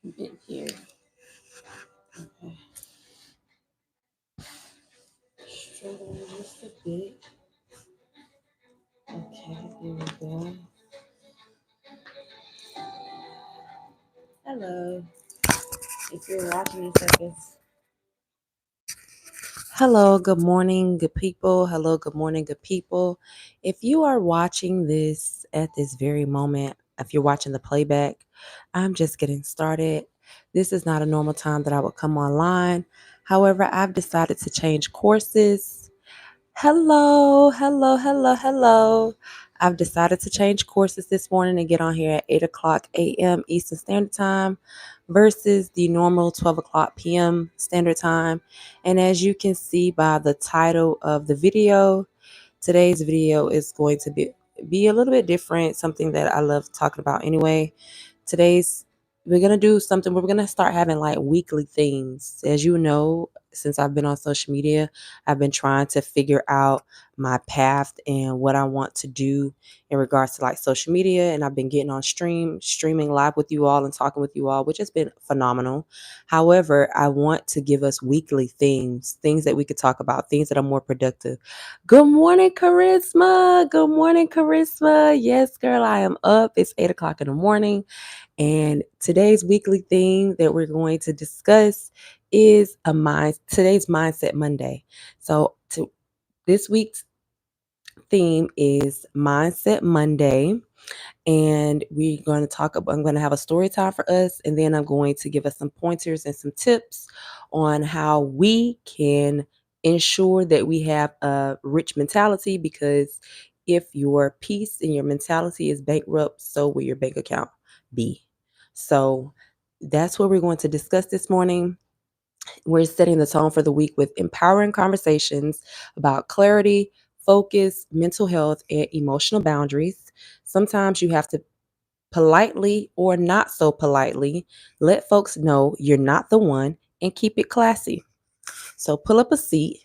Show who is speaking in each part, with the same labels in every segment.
Speaker 1: bit here. Okay. Struggling just a bit. Okay, there we go. Hello. If you're watching this, I guess. Hello, good morning, good people. Hello, good morning, good people. If you are watching this at this very moment, if you're watching the playback, I'm just getting started. This is not a normal time that I would come online. However, I've decided to change courses. Hello, hello, hello, hello. I've decided to change courses this morning and get on here at 8 o'clock a.m. Eastern Standard Time versus the normal 12 o'clock p.m. Standard Time. And as you can see by the title of the video, today's video is going to be a little bit different, something that I love talking about anyway. Today's we're gonna do something. We're gonna start having like weekly things. As you know, since I've been on social media, I've been trying to figure out my path and what I want to do in regards to like social media. And I've been getting on streaming live with you all and talking with you all, which has been phenomenal. However, I want to give us weekly things that we could talk about, things that are more productive. Good morning, Charisma. Good morning, Charisma. Yes, girl, I am up. It's 8 o'clock in the morning. And today's weekly theme that we're going to discuss is today's Mindset Monday. So this week's theme is Mindset Monday. And we're going to I'm going to have a story time for us. And then I'm going to give us some pointers and some tips on how we can ensure that we have a rich mentality, because if your peace and your mentality is bankrupt, so will your bank account be. So that's what we're going to discuss this morning. We're setting the tone for the week with empowering conversations about clarity, focus, mental health, and emotional boundaries. Sometimes you have to politely or not so politely let folks know you're not the one and keep it classy. So pull up a seat,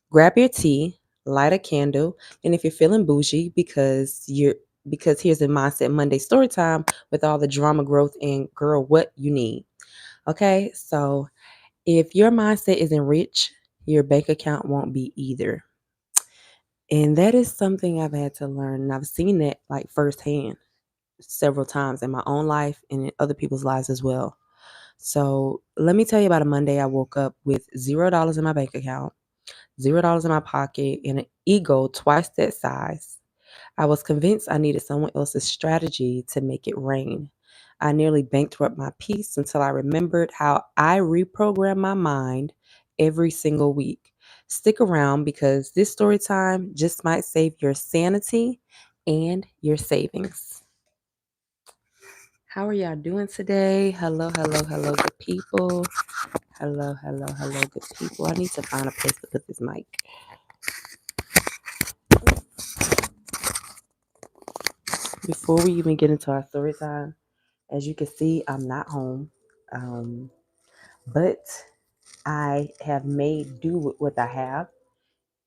Speaker 1: grab your tea, light a candle, and if you're feeling bougie because here's a Mindset Monday story time with all the drama, growth, and girl, what you need. Okay, so if your mindset isn't rich, your bank account won't be either. And that is something I've had to learn. And I've seen that like firsthand several times in my own life and in other people's lives as well. So let me tell you about a Monday I woke up with $0 in my bank account, $0 in my pocket, and an ego twice that size. I was convinced I needed someone else's strategy to make it rain. I nearly bankrupt my peace until I remembered how I reprogram my mind every single week. Stick around because this story time just might save your sanity and your savings. How are y'all doing today? Hello, hello, hello, good people. Hello, hello, hello, good people. I need to find a place to put this mic. Before we even get into our story time, as you can see, I'm not home. But I have made do with what I have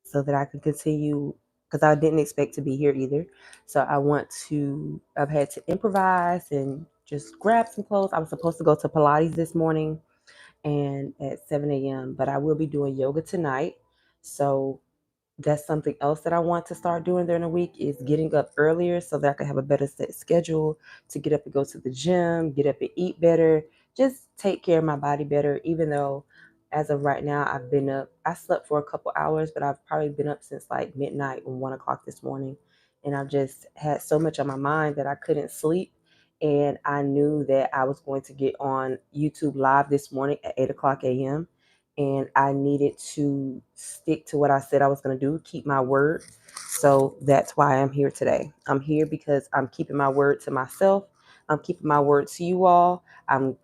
Speaker 1: so that I can continue, because I didn't expect to be here either. So I've had to improvise and just grab some clothes. I was supposed to go to Pilates this morning and at 7 a.m., but I will be doing yoga tonight. So that's something else that I want to start doing during the week, is getting up earlier so that I can have a better set schedule to get up and go to the gym, get up and eat better, just take care of my body better. Even though as of right now, I slept for a couple hours, but I've probably been up since like midnight or 1 o'clock this morning. And I've just had so much on my mind that I couldn't sleep. And I knew that I was going to get on YouTube live this morning at 8 o'clock a.m. And I needed to stick to what I said I was going to do, keep my word. So that's why I'm here today. I'm here because I'm keeping my word to myself. I'm keeping my word to you all. I'm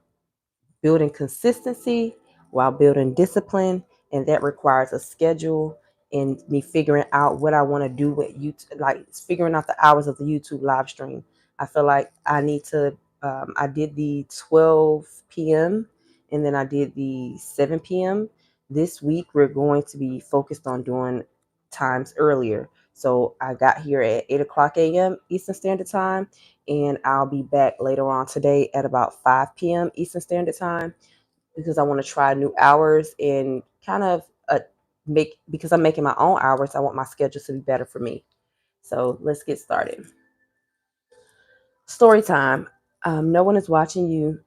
Speaker 1: building consistency while building discipline, and that requires a schedule and me figuring out what I want to do with YouTube, like figuring out the hours of the YouTube live stream. I feel like I need to. I did the 12 p.m. and then I did the 7 p.m. This week we're going to be focused on doing times earlier. So I got here at 8 o'clock a.m. Eastern Standard Time, and I'll be back later on today at about 5 p.m. Eastern Standard Time because I want to try new hours and kind of because I'm making my own hours, I want my schedule to be better for me. So let's get started. Story time. No one is watching you.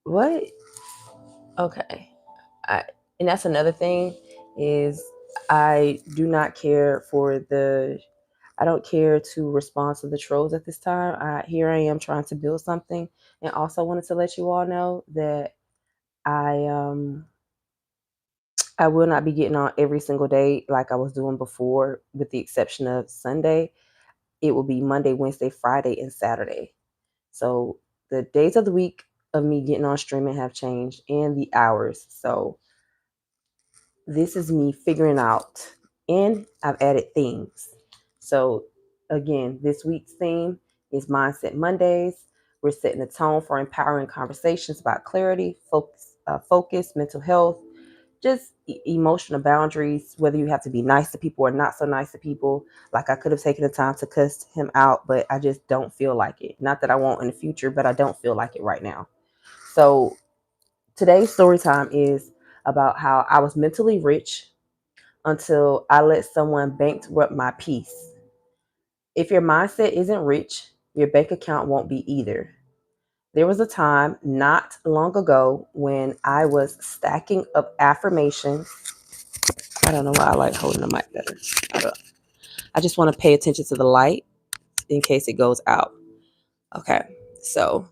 Speaker 1: What? Okay. I, and that's another thing is I do not care for I don't care to respond to the trolls at this time. Here I am trying to build something, and also wanted to let you all know that I um I will not be getting on every single day like I was doing before, with the exception of Sunday. It will be Monday, Wednesday, Friday, and Saturday. So the days of the week of me getting on streaming have changed, and the hours. So this is me figuring out, and I've added themes. So again, this week's theme is Mindset Mondays. We're setting the tone for empowering conversations about clarity, focus, mental health, just emotional boundaries, whether you have to be nice to people or not so nice to people. Like I could have taken the time to cuss him out, but I just don't feel like it. Not that I won't in the future, but I don't feel like it right now. So today's story time is about how I was mentally rich until I let someone bankrupt my peace. If your mindset isn't rich, your bank account won't be either. There was a time not long ago when I was stacking up affirmations. I don't know why I like holding the mic better. I just want to pay attention to the light in case it goes out. Okay. So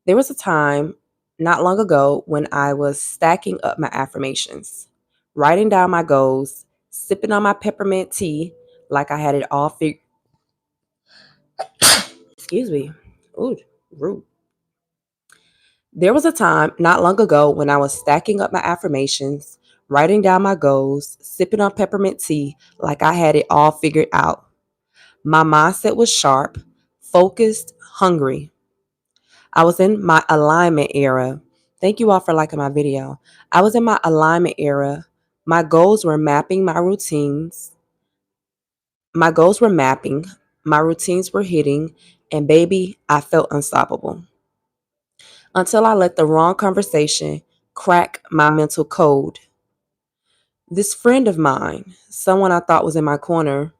Speaker 1: there was a time not long ago when I was stacking up my affirmations, writing down my goals, sipping on my peppermint tea like I had it all figured. Excuse me. Ooh, rude. There was a time not long ago when I was stacking up my affirmations, writing down my goals, sipping on peppermint tea like I had it all figured out. My mindset was sharp, focused, hungry. I was in my alignment era. Thank you all for liking my video. I was in my alignment era. My goals were mapping my routines. My goals were mapping. My routines were hitting. And baby, I felt unstoppable. Until I let the wrong conversation crack my mental code. This friend of mine, someone I thought was in my corner,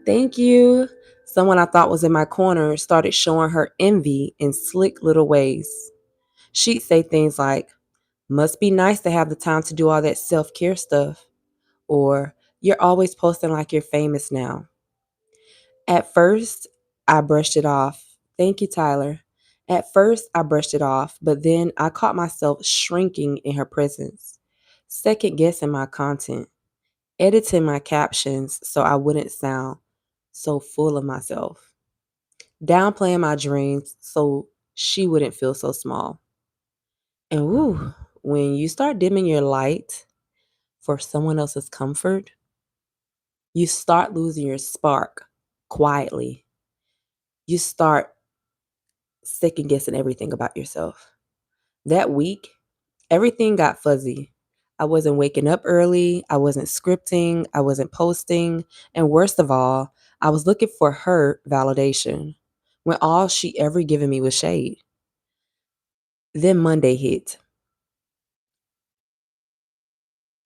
Speaker 1: thank you. Someone I thought was in my corner started showing her envy in slick little ways. She'd say things like, must be nice to have the time to do all that self care stuff. Or, you're always posting like you're famous now. At first, I brushed it off. Thank you, Tyler. At first, I brushed it off, but then I caught myself shrinking in her presence, second guessing my content, editing my captions so I wouldn't sound so full of myself, downplaying my dreams so she wouldn't feel so small. And woo, when you start dimming your light for someone else's comfort, you start losing your spark quietly. You start second guessing everything about yourself. That week, everything got fuzzy. I wasn't waking up early. I wasn't scripting. I wasn't posting. And worst of all, I was looking for her validation when all she ever given me was shade. Then Monday hit.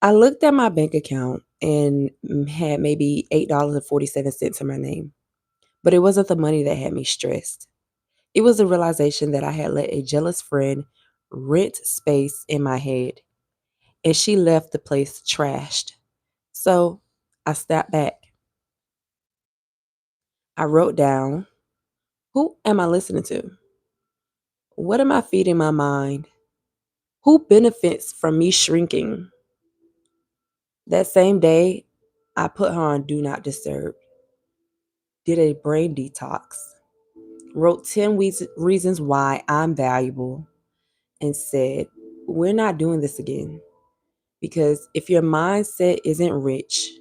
Speaker 1: I looked at my bank account and had maybe $8.47 in my name. But it wasn't the money that had me stressed. It was the realization that I had let a jealous friend rent space in my head, and she left the place trashed. So I stepped back. I wrote down, who am I listening to? What am I feeding my mind? Who benefits from me shrinking? That same day, I put her on Do Not Disturb, did a brain detox, wrote 10 reasons why I'm valuable, and said, we're not doing this again. Because if your mindset isn't rich,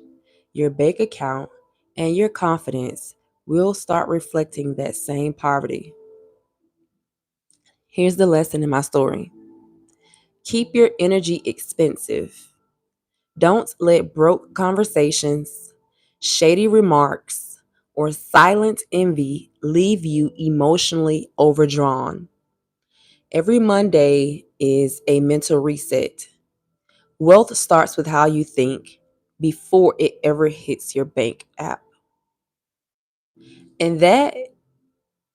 Speaker 1: your bank account and your confidence will start reflecting that same poverty. Here's the lesson in my story. Keep your energy expensive. Don't let broke conversations, shady remarks, or silent envy leave you emotionally overdrawn. Every Monday is a mental reset. Wealth starts with how you think before it ever hits your bank app. And that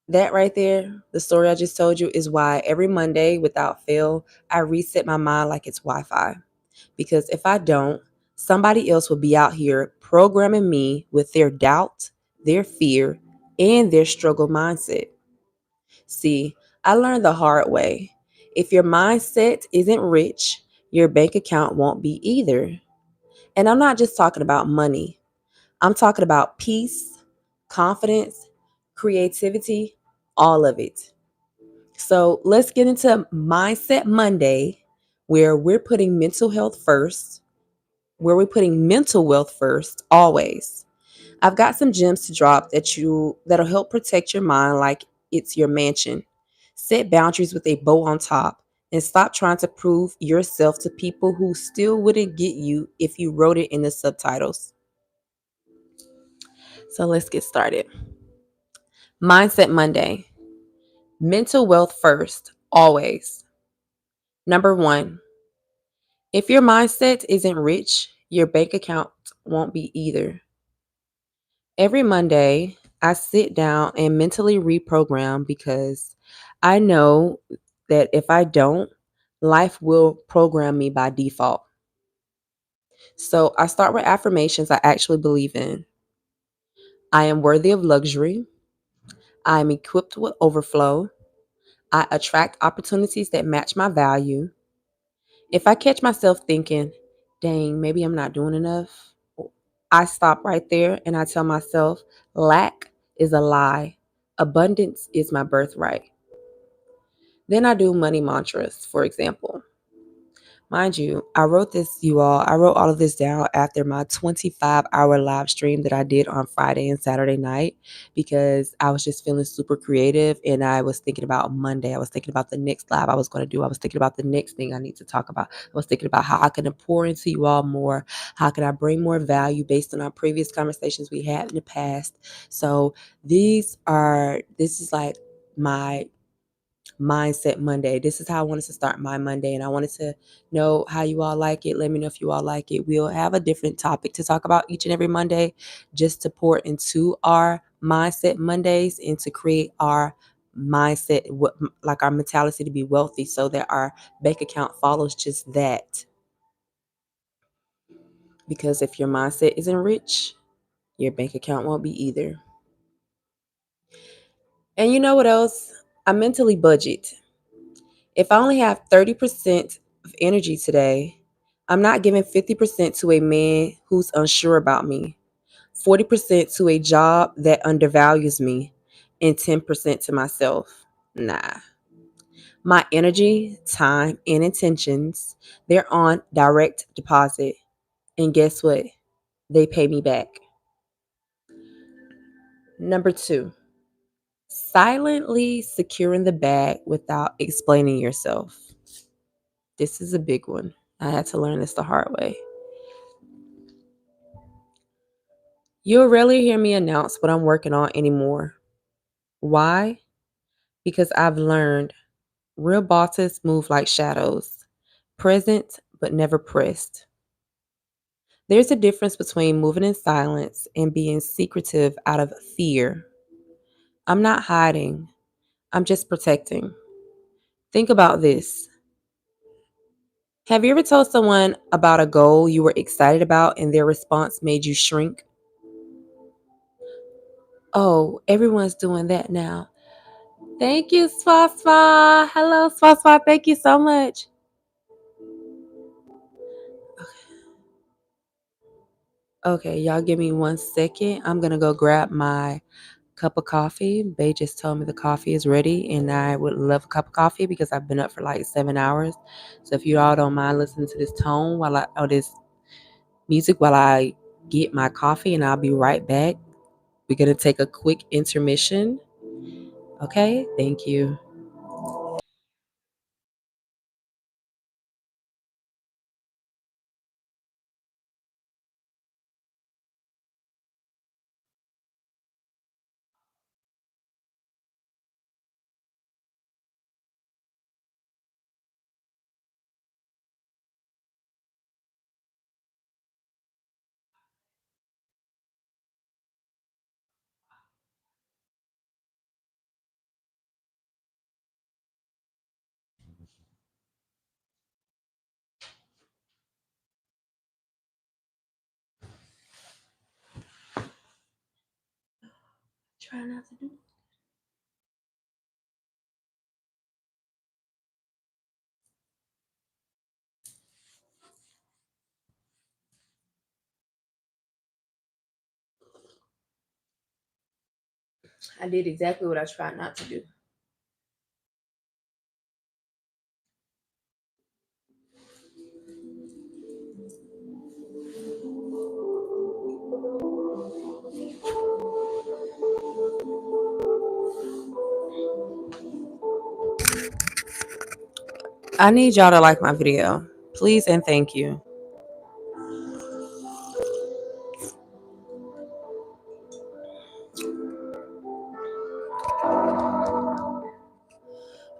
Speaker 1: right there, the story I just told you, is why every Monday without fail, I reset my mind like it's Wi-Fi. Because if I don't, somebody else will be out here programming me with their doubt, their fear, and their struggle mindset. See, I learned the hard way. If your mindset isn't rich, your bank account won't be either. And I'm not just talking about money, I'm talking about peace, confidence, creativity, all of it. So let's get into Mindset Monday, where we're putting mental health first, where we're putting mental wealth first always. I've got some gems to drop that'll help protect your mind like it's your mansion. Set boundaries with a bow on top and stop trying to prove yourself to people who still wouldn't get you if you wrote it in the subtitles. So let's get started. Mindset Monday. Mental wealth first, always. Number 1, if your mindset isn't rich, your bank account won't be either. Every Monday, I sit down and mentally reprogram because I know that if I don't, life will program me by default. So I start with affirmations I actually believe in. I am worthy of luxury. I am equipped with overflow. I attract opportunities that match my value. If I catch myself thinking, dang, maybe I'm not doing enough, I stop right there and I tell myself, lack is a lie. Abundance is my birthright. Then I do money mantras, for example. Mind you, I wrote this, you all. I wrote all of this down after my 25-hour live stream that I did on Friday and Saturday night because I was just feeling super creative and I was thinking about Monday. I was thinking about the next live I was going to do. I was thinking about the next thing I need to talk about. I was thinking about how I can pour into you all more. How can I bring more value based on our previous conversations we had in the past? So this is like my Mindset Monday. This is how I wanted to start my Monday, and I wanted to know how you all like it. Let me know if you all like it. We'll have a different topic to talk about each and every Monday just to pour into our Mindset Mondays and to create our mindset, like our mentality to be wealthy so that our bank account follows just that. Because if your mindset isn't rich, your bank account won't be either. And you know what else? I mentally budget. If I only have 30% of energy today, I'm not giving 50% to a man who's unsure about me, 40% to a job that undervalues me, and 10% to myself. Nah. My energy, time, and intentions, they're on direct deposit. And guess what? They pay me back. Number 2, silently securing the bag without explaining yourself. This is a big one. I had to learn this the hard way. You'll rarely hear me announce what I'm working on anymore. Why? Because I've learned real bosses move like shadows, present but never pressed. There's a difference between moving in silence and being secretive out of fear. I'm not hiding, I'm just protecting. Think about this. Have you ever told someone about a goal you were excited about and their response made you shrink? Oh, everyone's doing that now. Thank you, Swaswa. Hello, Swaswa. Thank you so much. Okay, y'all give me 1 second. I'm going to go grab my cup of coffee. Bay just told me the coffee is ready, and I would love a cup of coffee because I've been up for like 7 hours. So if you all don't mind listening to this tone or this music while I get my coffee, and I'll be right back. We're going to take a quick intermission. Okay, thank you. Try not to do. I did exactly what I tried not to do. I need y'all to like my video. Please and thank you.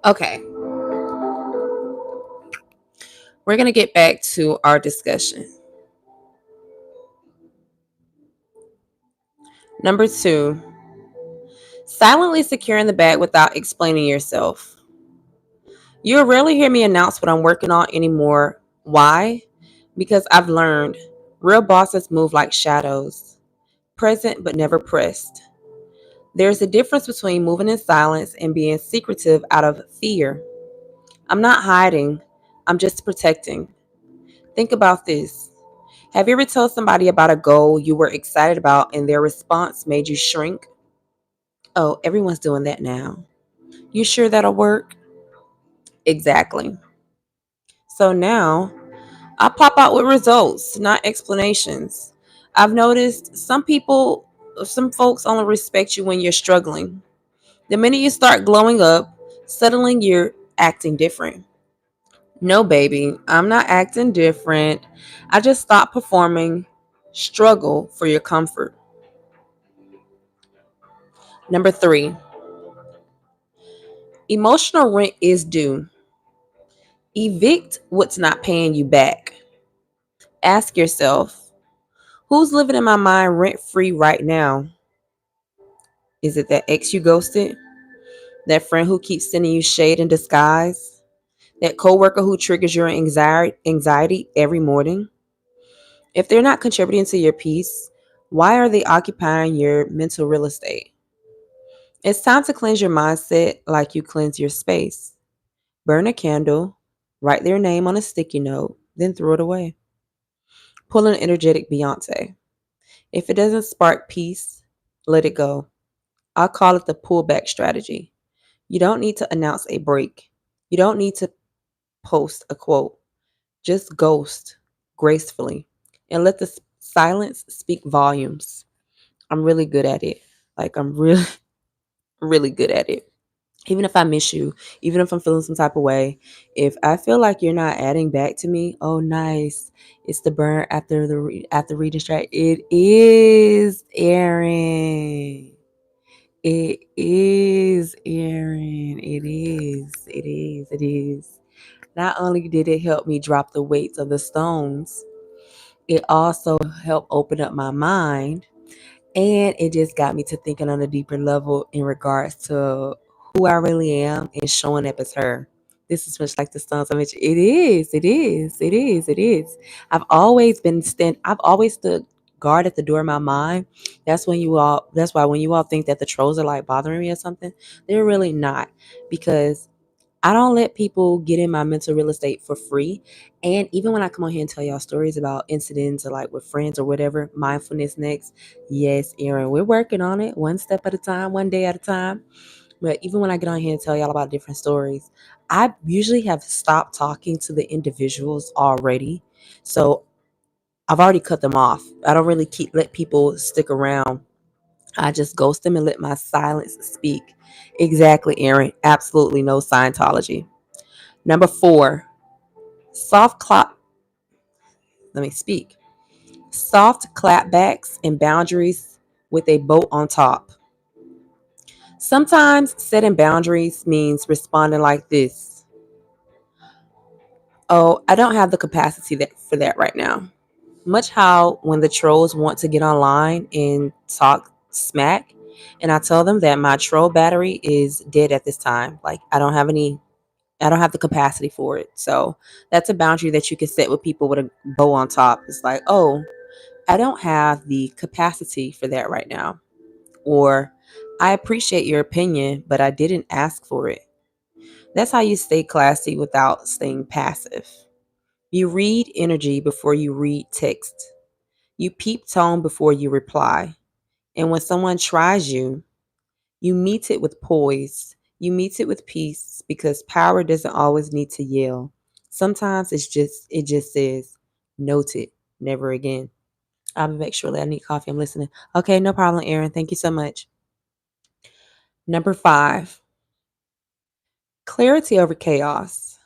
Speaker 1: Okay, we're going to get back to our discussion. Number two, silently securing the bag without explaining yourself. You'll rarely hear me announce what I'm working on anymore. Why? Because I've learned real bosses move like shadows, present but never pressed. There's a difference between moving in silence and being secretive out of fear. I'm not hiding, I'm just protecting. Think about this. Have you ever told somebody about a goal you were excited about and their response made you shrink? Oh, everyone's doing that now. You sure that'll work? Exactly. So now I pop out with results, not explanations. I've noticed some folks only respect you when you're struggling. The minute you start glowing up, suddenly you're acting different. No, baby, I'm not acting different. I just stopped performing. Struggle for your comfort. Number three, emotional rent is due. Evict what's not paying you back. Ask yourself, who's living in my mind rent free right now? Is it that ex you ghosted? That friend who keeps sending you shade in disguise? That coworker who triggers your anxiety every morning? If they're not contributing to your peace, why are they occupying your mental real estate? It's time to cleanse your mindset like you cleanse your space. Burn a candle, write their name on a sticky note, then throw it away. Pull an energetic Beyonce. If it doesn't spark peace, let it go. I call it the pullback strategy. You don't need to announce a break. You don't need to post a quote. Just ghost gracefully and let the silence speak volumes. I'm really good at it. Like, I'm really, really good at it. Even if I miss you, even if I'm feeling some type of way, if I feel like you're not adding back to me, oh nice, it's the burn after after reading strike. It is Aaron. It is Aaron. It is. It is. It is. Not only did it help me drop the weights of the stones, it also helped open up my mind, and it just got me to thinking on a deeper level in regards to who I really am and showing up as her. This is much like the stones I mentioned. It is. It is. It is. It is. I've always stood guard at the door of my mind. That's why when you all think that the trolls are like bothering me or something, they're really not, because I don't let people get in my mental real estate for free. And even when I come on here and tell y'all stories about incidents or like with friends or whatever, mindfulness next. Yes, Aaron, we're working on it one step at a time, one day at a time. But even when I get on here and tell y'all about different stories, I usually have stopped talking to the individuals already. So I've already cut them off. I don't really let people stick around. I just ghost them and let my silence speak. Exactly, Aaron. Absolutely no Scientology. Number four, soft clap. Let me speak. Soft clapbacks and boundaries with a boat on top. Sometimes setting boundaries means responding like this. Oh, I don't have the capacity for that right now. Much how when the trolls want to get online and talk smack, and I tell them that my troll battery is dead at this time. Like, I don't have the capacity for it. So that's a boundary that you can set with people with a bow on top. It's like, oh, I don't have the capacity for that right now. Or I appreciate your opinion, but I didn't ask for it. That's how you stay classy without staying passive. You read energy before you read text. You peep tone before you reply. And when someone tries you, you meet it with poise. You meet it with peace because power doesn't always need to yell. Sometimes it just says, noted, never again. I'll be back shortly. I need coffee. I'm listening. Okay, no problem, Aaron. Thank you so much. Number 5, clarity over chaos.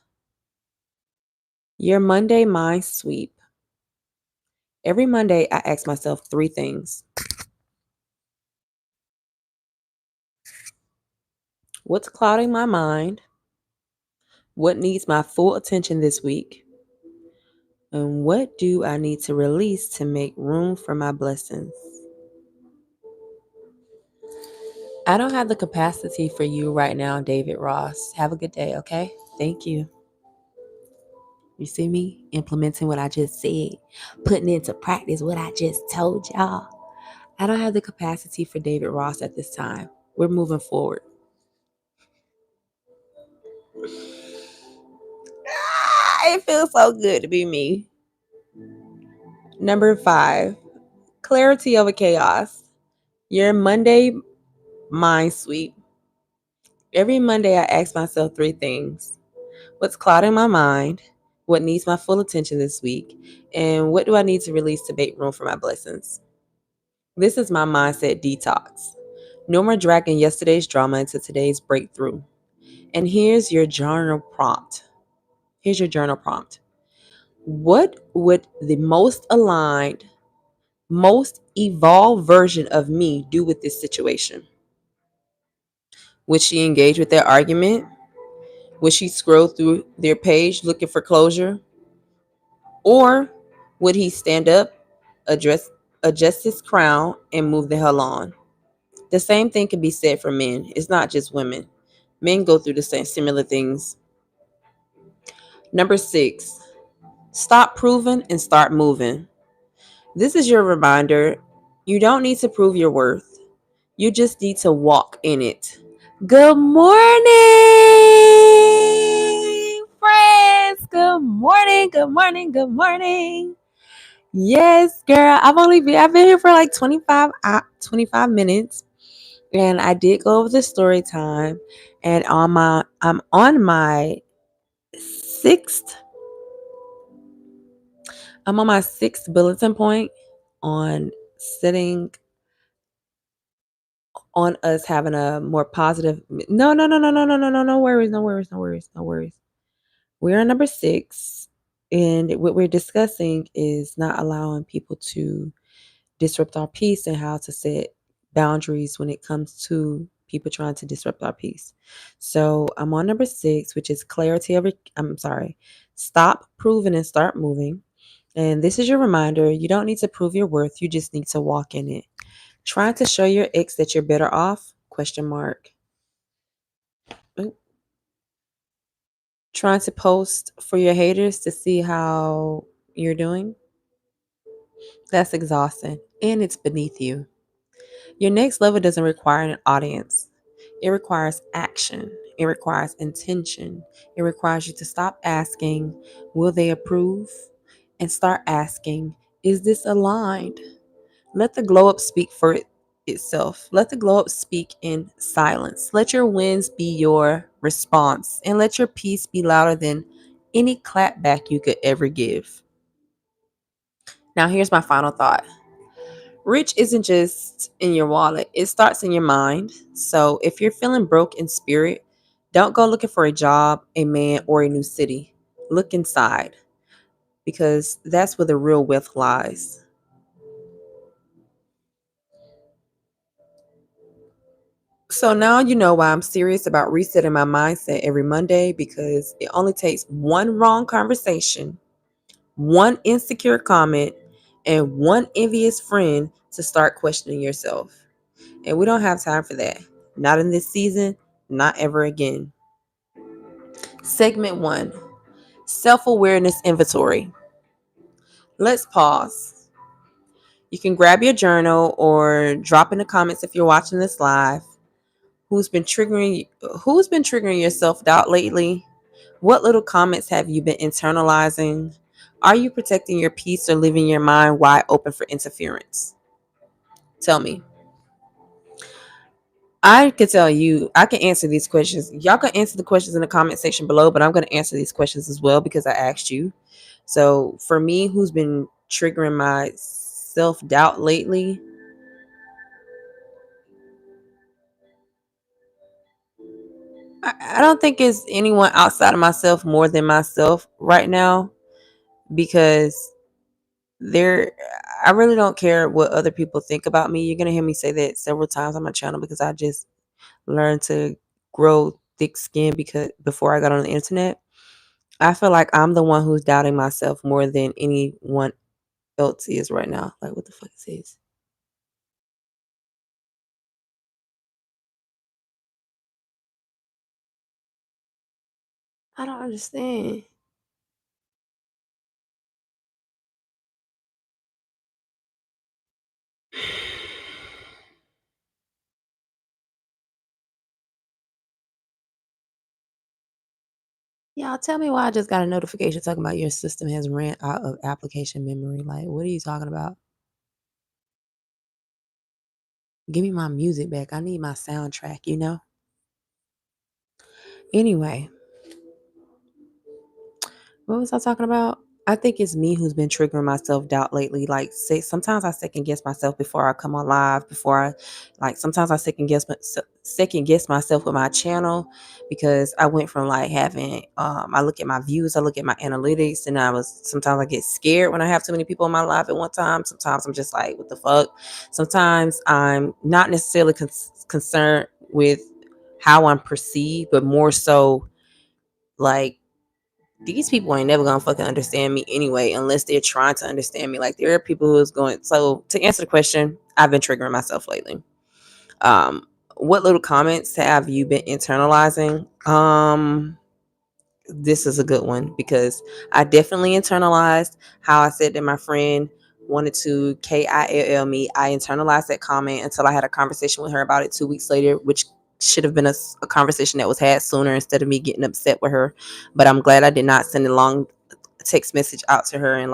Speaker 1: Your Monday mind sweep. Every Monday, I ask myself 3 things. What's clouding my mind? What needs my full attention this week? And what do I need to release to make room for my blessings? I don't have the capacity for you right now, David Ross. Have a good day, okay? Thank you. You see me implementing what I just said, putting into practice what I just told y'all. I don't have the capacity for David Ross at this time. We're moving forward. It feels so good to be me. Number 5, clarity over chaos. Your Monday mind sweep. Every Monday, I ask myself 3 things. What's clouding my mind? What needs my full attention this week? And what do I need to release to make room for my blessings? This is my mindset detox. No more dragging yesterday's drama into today's breakthrough. And here's your journal prompt. What would the most aligned, most evolved version of me do with this situation? Would she engage with their argument? Would she scroll through their page looking for closure? Or would he stand up, address, adjust his crown, and move the hell on? The same thing can be said for men. It's not just women. Men go through the same similar things. Number 6, stop proving and start moving. This is your reminder. You don't need to prove your worth. You just need to walk in it. Good morning, friends. Good morning. Good morning. Good morning. Yes, girl. I've been here for like 25 minutes, and I did go over the story time, and I'm on my sixth I'm on my sixth bulletin point on sitting on us having a more positive. No worries, no worries, no worries, no worries. We're on number 6, and what we're discussing is not allowing people to disrupt our peace and how to set boundaries when it comes to people trying to disrupt our peace. So I'm on number 6, which is stop proving and start moving. And this is your reminder. You don't need to prove your worth. You just need to walk in it. Trying to show your ex that you're better off? Question mark. Oop. Trying to post for your haters to see how you're doing? That's exhausting and it's beneath you. Your next level doesn't require an audience. It requires action. It requires intention. It requires you to stop asking, will they approve? And start asking, is this aligned? Let the glow up speak for itself. Let the glow up speak in silence. Let your wins be your response. And let your peace be louder than any clapback you could ever give. Now, here's my final thought. Rich isn't just in your wallet, it starts in your mind. So if you're feeling broke in spirit, don't go looking for a job, a man, or a new city. Look inside because that's where the real wealth lies. So now you know why I'm serious about resetting my mindset every Monday because it only takes one wrong conversation, one insecure comment, and one envious friend to start questioning yourself. And we don't have time for that. Not in this season, not ever again. Segment 1, self awareness inventory. Let's pause. You can grab your journal or drop in the comments if you're watching this live. who's been triggering your self-doubt lately? What little comments have you been internalizing? Are you protecting your peace or leaving your mind wide open for interference? Tell me. I can tell you, I can answer these questions. Y'all can answer the questions in the comment section below, but I'm going to answer these questions as well because I asked you. So, for me, who's been triggering my self doubt lately? I don't think it's anyone outside of myself more than myself right now because there I really don't care what other people think about me. You're gonna hear me say that several times on my channel because I just learned to grow thick skin because before I got on the internet. I feel like I'm the one who's doubting myself more than anyone else is right now. Like what the fuck is this? I don't understand. Y'all tell me why I just got a notification talking about your system has ran out of application memory. Like, what are you talking about? Give me my music back. I need my soundtrack. Anyway, what was I talking about? I think it's me who's been triggering my self doubt lately. Like, say sometimes I second guess myself before I come on live. Sometimes I second guess myself with my channel because I went from like having I look at my views, I look at my analytics, and sometimes I get scared when I have too many people in my live at one time. Sometimes I'm just like, what the fuck? Sometimes I'm not necessarily concerned with how I'm perceived, but more so like these people ain't never gonna fucking understand me anyway, unless they're trying to understand me. Like there are people who's going. So to answer the question, I've been triggering myself lately. What little comments have you been internalizing? This is a good one because I definitely internalized how I said that my friend wanted to kill me. I internalized that comment until I had a conversation with her about it 2 weeks later, which should have been a conversation that was had sooner instead of me getting upset with her. But I'm glad I did not send a long text message out to her and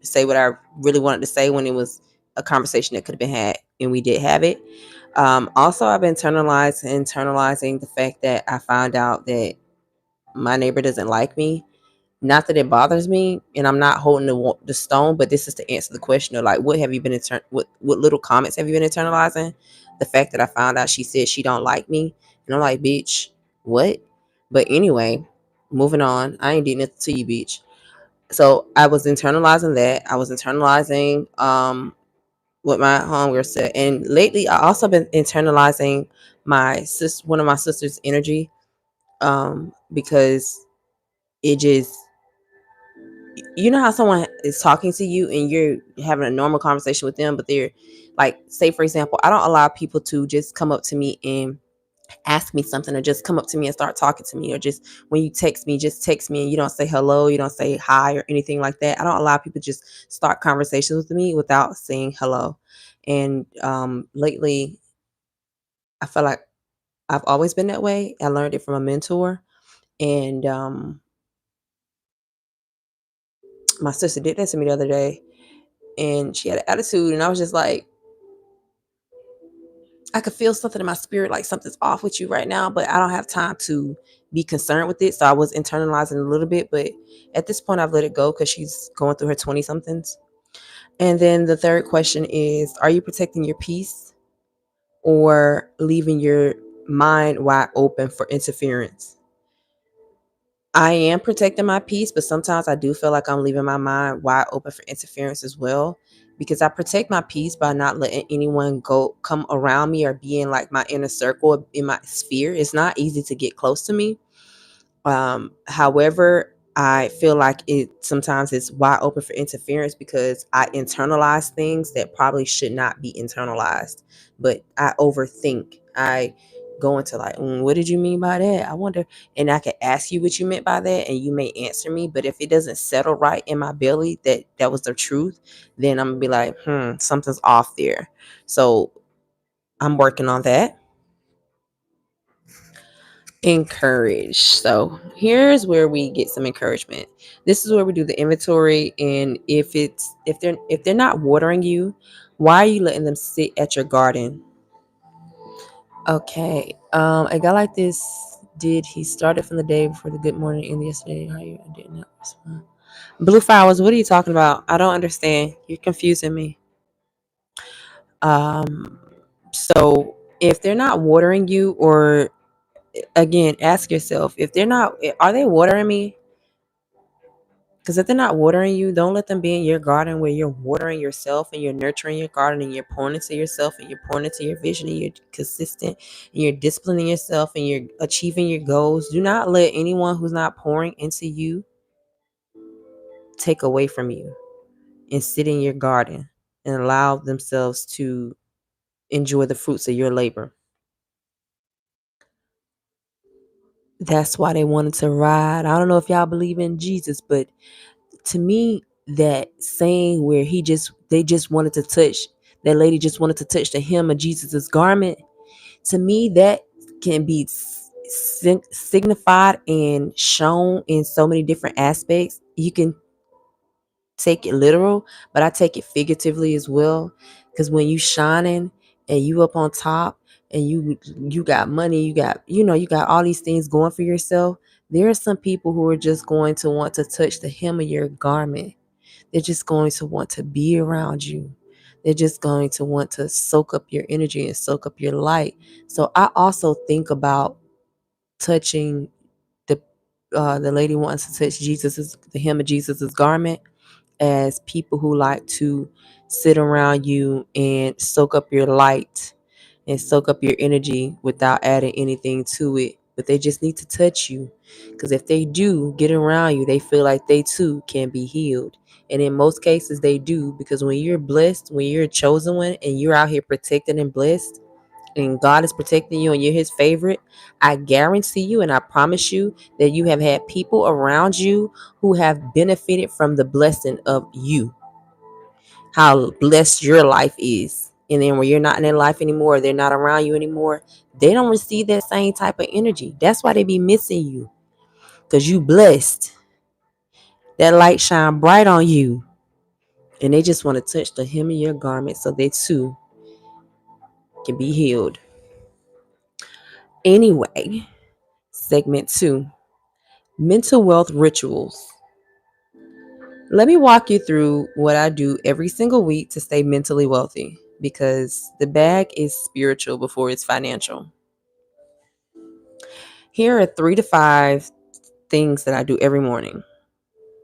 Speaker 1: say what I really wanted to say when it was a conversation that could have been had and we did have it. Also, I've been internalizing the fact that I found out that my neighbor doesn't like me. Not that it bothers me, and I'm not holding the stone, but this is to answer the question of like, what have you been what little comments have you been internalizing? The fact that I found out she said she don't like me, and I'm like, bitch, what? But anyway, moving on. I ain't doing it to you, bitch. So I was internalizing that. I was internalizing what my homegirl said, and lately I also been internalizing one of my sister's energy, because it just you know how someone is talking to you and you're having a normal conversation with them, but they're like, say for example, I don't allow people to just come up to me and ask me something, or just come up to me and start talking to me, or just when you text me, just text me and you don't say hello, you don't say hi or anything like that. I don't allow people to just start conversations with me without saying hello. And lately I feel like I've always been that way. I learned it from a mentor, and my sister did that to me the other day, and she had an attitude, and I was just like, I could feel something in my spirit, like something's off with you right now, but I don't have time to be concerned with it. So I was internalizing a little bit, but at this point I've let it go because she's going through her 20 somethings. And then the third question is, are you protecting your peace or leaving your mind wide open for interference? I am protecting my peace, but sometimes I do feel like I'm leaving my mind wide open for interference as well. Because I protect my peace by not letting anyone come around me or be in like my inner circle, in my sphere. It's not easy to get close to me. However, I feel like it sometimes it's wide open for interference because I internalize things that probably should not be internalized, but I overthink. I go into like, what did you mean by that? I wonder, and I can ask you what you meant by that, and you may answer me, but if it doesn't settle right in my belly that that was the truth, then I'm gonna be like, something's off there. So I'm working on that. Encourage. So here's where we get some encouragement. This is where we do the inventory, and if they're not watering you, why are you letting them sit at your garden? Okay. A guy like this, did he started from the day before the good morning and yesterday? How you did not respond? Blue flowers, what are you talking about? I don't understand. You're confusing me. Um so if they're not watering you, or again, ask yourself, if they're not, are they watering me? Because if they're not watering you, don't let them be in your garden where you're watering yourself and you're nurturing your garden and you're pouring into yourself and you're pouring into your vision and you're consistent and you're disciplining yourself and you're achieving your goals. Do not let anyone who's not pouring into you take away from you and sit in your garden and allow themselves to enjoy the fruits of your labor. That's why they wanted to ride. I don't know if y'all believe in Jesus, but to me, that saying where they just wanted to touch, that lady just wanted to touch the hem of Jesus's garment, to me that can be signified and shown in so many different aspects. You can take it literal, but I take it figuratively as well, because when you shining and you up on top and you got money, you got all these things going for yourself, there are some people who are just going to want to touch the hem of your garment. They're just going to want to be around you. They're just going to want to soak up your energy and soak up your light. So I also think about touching the lady wants to touch the hem of Jesus's garment, as people who like to sit around you and soak up your light and soak up your energy without adding anything to it. But they just need to touch you, because if they do get around you, they feel like they too can be healed. And in most cases, they do, because when you're blessed, when you're a chosen one, and you're out here protected and blessed, and God is protecting you and you're his favorite, I guarantee you and I promise you that you have had people around you who have benefited from the blessing of you, how blessed your life is. And then when you're not in their life anymore, they're not around you anymore, they don't receive that same type of energy. That's why they be missing you, because you blessed. That light shine bright on you. And they just want to touch the hem of your garment so they too can be healed. Anyway, segment 2, mental wealth rituals. Let me walk you through what I do every single week to stay mentally wealthy, because the bag is spiritual before it's financial. Here are 3 to 5 things that I do every morning.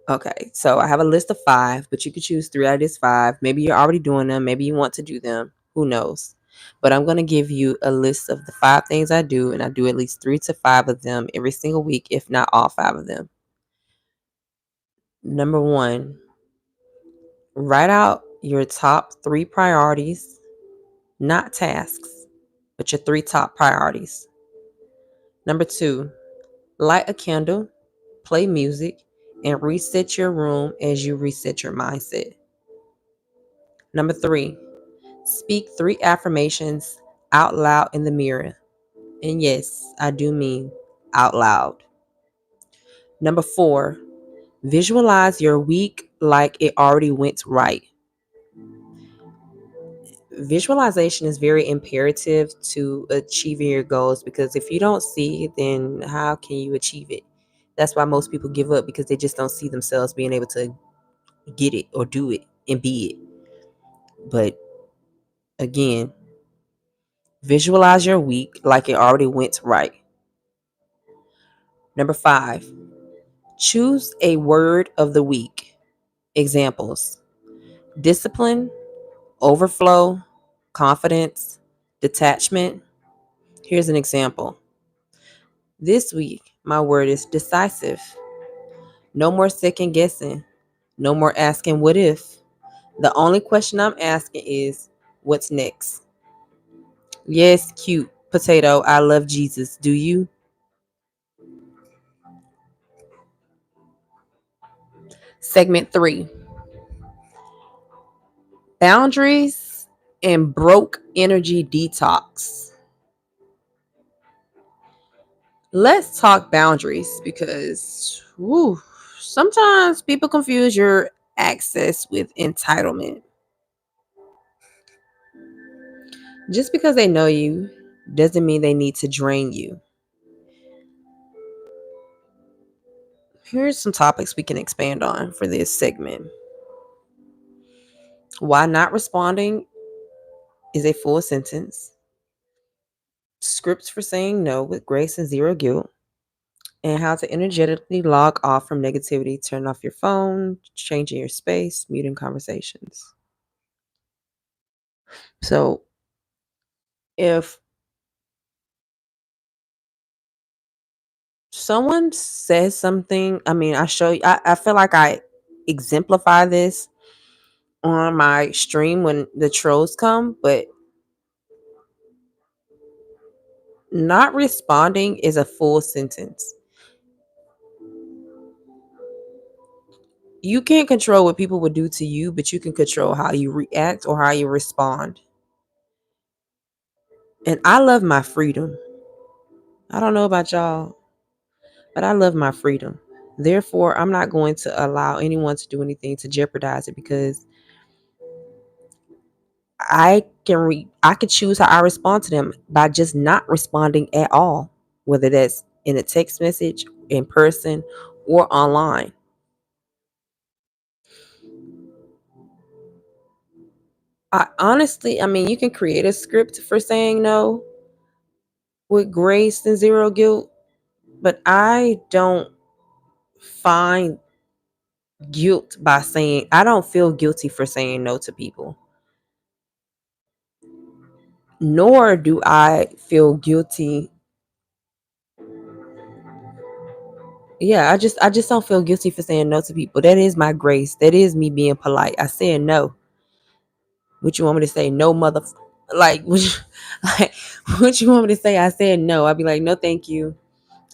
Speaker 1: Okay, so I have a list of 5, but you could choose 3 out of this 5. Maybe you're already doing them. Maybe you want to do them. Who knows? But I'm going to give you a list of the 5 things I do, and I do at least 3 to 5 of them every single week, if not all 5 of them. Number 1, write out your top 3 priorities, not tasks, but your 3 top priorities. Number 2, light a candle, play music, and reset your room as you reset your mindset. Number 3, speak 3 affirmations out loud in the mirror. And yes, I do mean out loud. Number 4, visualize your week like it already went right. Visualization is very imperative to achieving your goals, because if you don't see it, then how can you achieve it? That's why most people give up, because they just don't see themselves being able to get it or do it and be it. But again, visualize your week like it already went right. Number 5, choose a word of the week. Examples: discipline, overflow, confidence, detachment. Here's an example. This week, my word is decisive. No more second guessing. No more asking what if. The only question I'm asking is, what's next? Yes, cute potato, I love Jesus. Do you? Segment 3, boundaries and broke energy detox. Let's talk boundaries because sometimes people confuse your access with entitlement. Just because they know you doesn't mean they need to drain you. Here's some topics we can expand on for this segment. Why not responding is a full sentence. Scripts for saying no with grace and zero guilt. And how to energetically log off from negativity. Turn off your phone, changing your space, muting conversations. So if someone says something, I mean, I feel like I exemplify this on my stream when the trolls come, but not responding is a full sentence. You can't control what people would do to you, but you can control how you react or how you respond. And I love my freedom. I don't know about y'all, but I love my freedom. Therefore, I'm not going to allow anyone to do anything to jeopardize it because I can choose how I respond to them by just not responding at all, whether that's in a text message, in person, or online. I mean, you can create a script for saying no with grace and zero guilt, but I don't find I don't feel guilty for saying no to people. Nor do I feel guilty. Yeah, I just don't feel guilty for saying no to people. That is my grace. That is me being polite. I said no. What you want me to say? No, mother. Like, like, what you want me to say? I said no. I'd be like, no, thank you.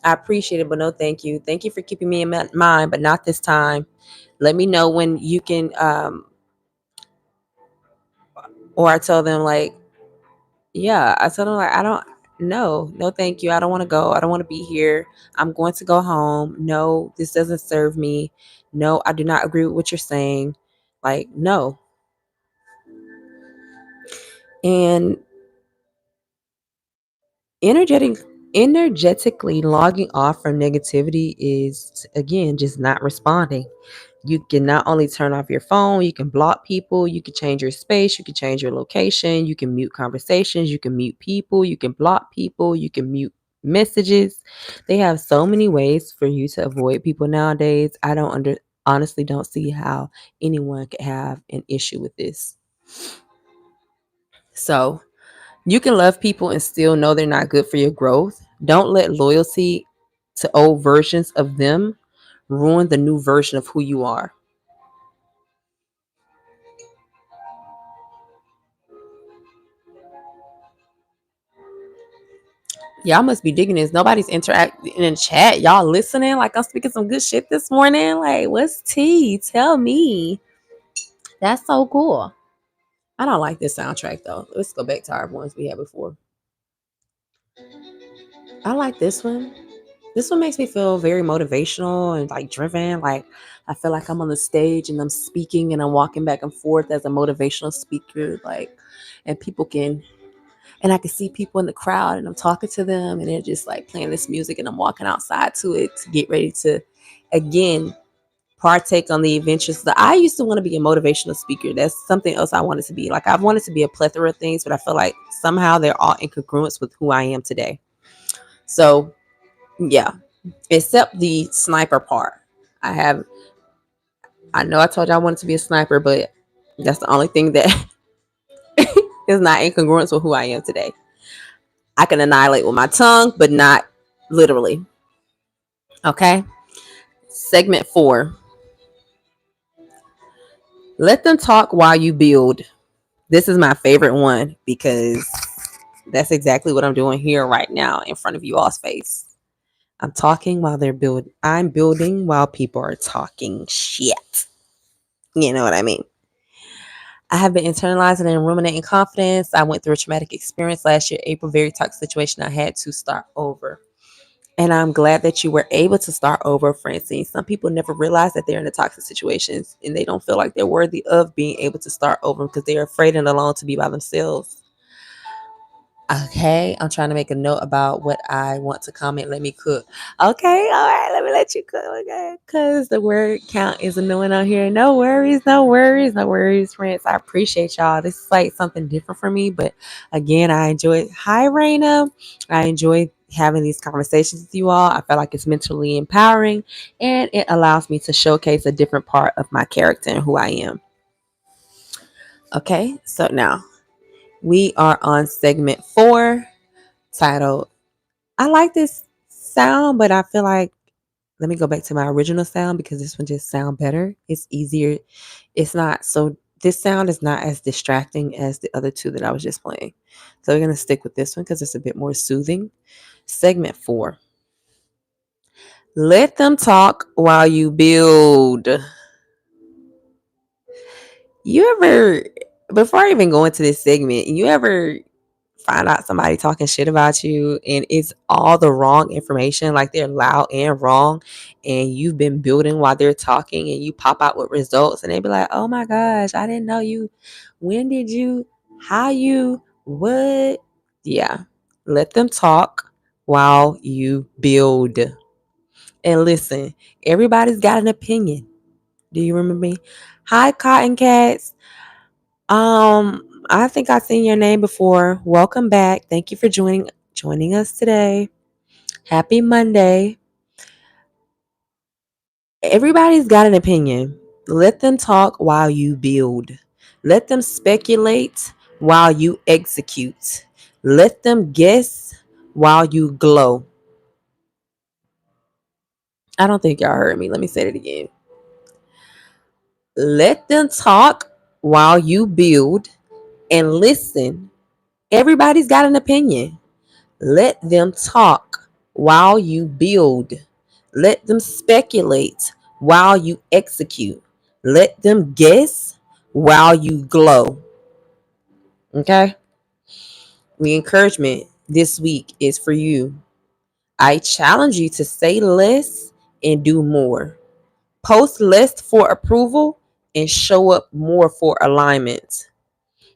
Speaker 1: I appreciate it, but no, thank you. Thank you for keeping me in mind, but not this time. Let me know when you can. Or I tell them like, yeah, I tell them like, I don't. No, thank you. I don't want to go. I don't want to be here. I'm going to go home. No, this doesn't serve me. No, I do not agree with what you're saying. Like, no. And energetic energetically logging off from negativity is again just not responding. You can not only turn off your phone, you can block people, you can change your space, you can change your location, you can mute conversations, you can mute people, you can block people, you can mute messages. They have so many ways for you to avoid people nowadays. I don't honestly don't see how anyone could have an issue with this. So you can love people and still know they're not good for your growth. Don't let loyalty to old versions of them ruin the new version of who you are. Y'all must be digging this. Nobody's interacting in chat. Y'all listening? Like I'm speaking some good shit this morning. Like, what's tea? Tell me. That's so cool. I don't like this soundtrack though. Let's go back to our ones we had before. I like this one. This one makes me feel very motivational and like driven. Like I feel like I'm on the stage and I'm speaking and I'm walking back and forth as a motivational speaker. Like, and people can, and I can see people in the crowd and I'm talking to them and they're just like playing this music and I'm walking outside to it to get ready to, again, partake on the adventures. So I used to want to be a motivational speaker. That's something else I wanted to be. Like I've wanted to be a plethora of things, but I feel like somehow they're all in congruence with who I am today. So yeah, except the sniper part. I have I know I told you I wanted to be a sniper, but that's the only thing that is not in congruence with who I am today. I can annihilate with my tongue, but not literally. Okay. Segment 4. Let them talk while you build. This is my favorite one because that's exactly what I'm doing here right now in front of you all's face. I'm talking while they're building. I'm building while people are talking shit. You know what I mean? I have been internalizing and ruminating confidence. I went through a traumatic experience last year, April, very toxic situation. I had to start over. And I'm glad that you were able to start over, Francine. Some people never realize that they're in the toxic situations and they don't feel like they're worthy of being able to start over because they're afraid and alone to be by themselves. Okay, I'm trying to make a note about what I want to comment. Let me cook. Okay, all right, let me let you cook. Okay, because the word count is annoying on here. No worries, no worries, no worries, friends. I appreciate y'all. This is like something different for me, but again, I enjoy. Hi, Raina. I enjoy having these conversations with you all. I feel like it's mentally empowering, and it allows me to showcase a different part of my character and who I am. Okay, so now we are on segment 4 titled I like this sound, but I feel like let me go back to my original sound because this one just sound better. It's easier. It's not so this sound is not as distracting as the other two that I was just playing. So we're gonna stick with this one because it's a bit more soothing. Segment 4. Let them talk while you build. You ever before I even go into this segment, you ever find out somebody talking shit about you and it's all the wrong information, like they're loud and wrong, and you've been building while they're talking and you pop out with results and they be like, oh my gosh, I didn't know you. When did you? How you? What? Yeah. Let them talk while you build. And listen, everybody's got an opinion. Do you remember me? Hi, Cotton Cats. I think I've seen your name before. Welcome back. Thank you for joining us today. Happy Monday. Everybody's got an opinion. Let them talk while you build. Let them speculate while you execute. Let them guess while you glow. I don't think y'all heard me. Let me say it again. Let them talk while you build and listen. Everybody's got an opinion. Let them talk while you build. Let them speculate while you execute. Let them guess while you glow. Okay? The encouragement this week is for you. I challenge you to say less and do more. Post less for approval and show up more for alignment.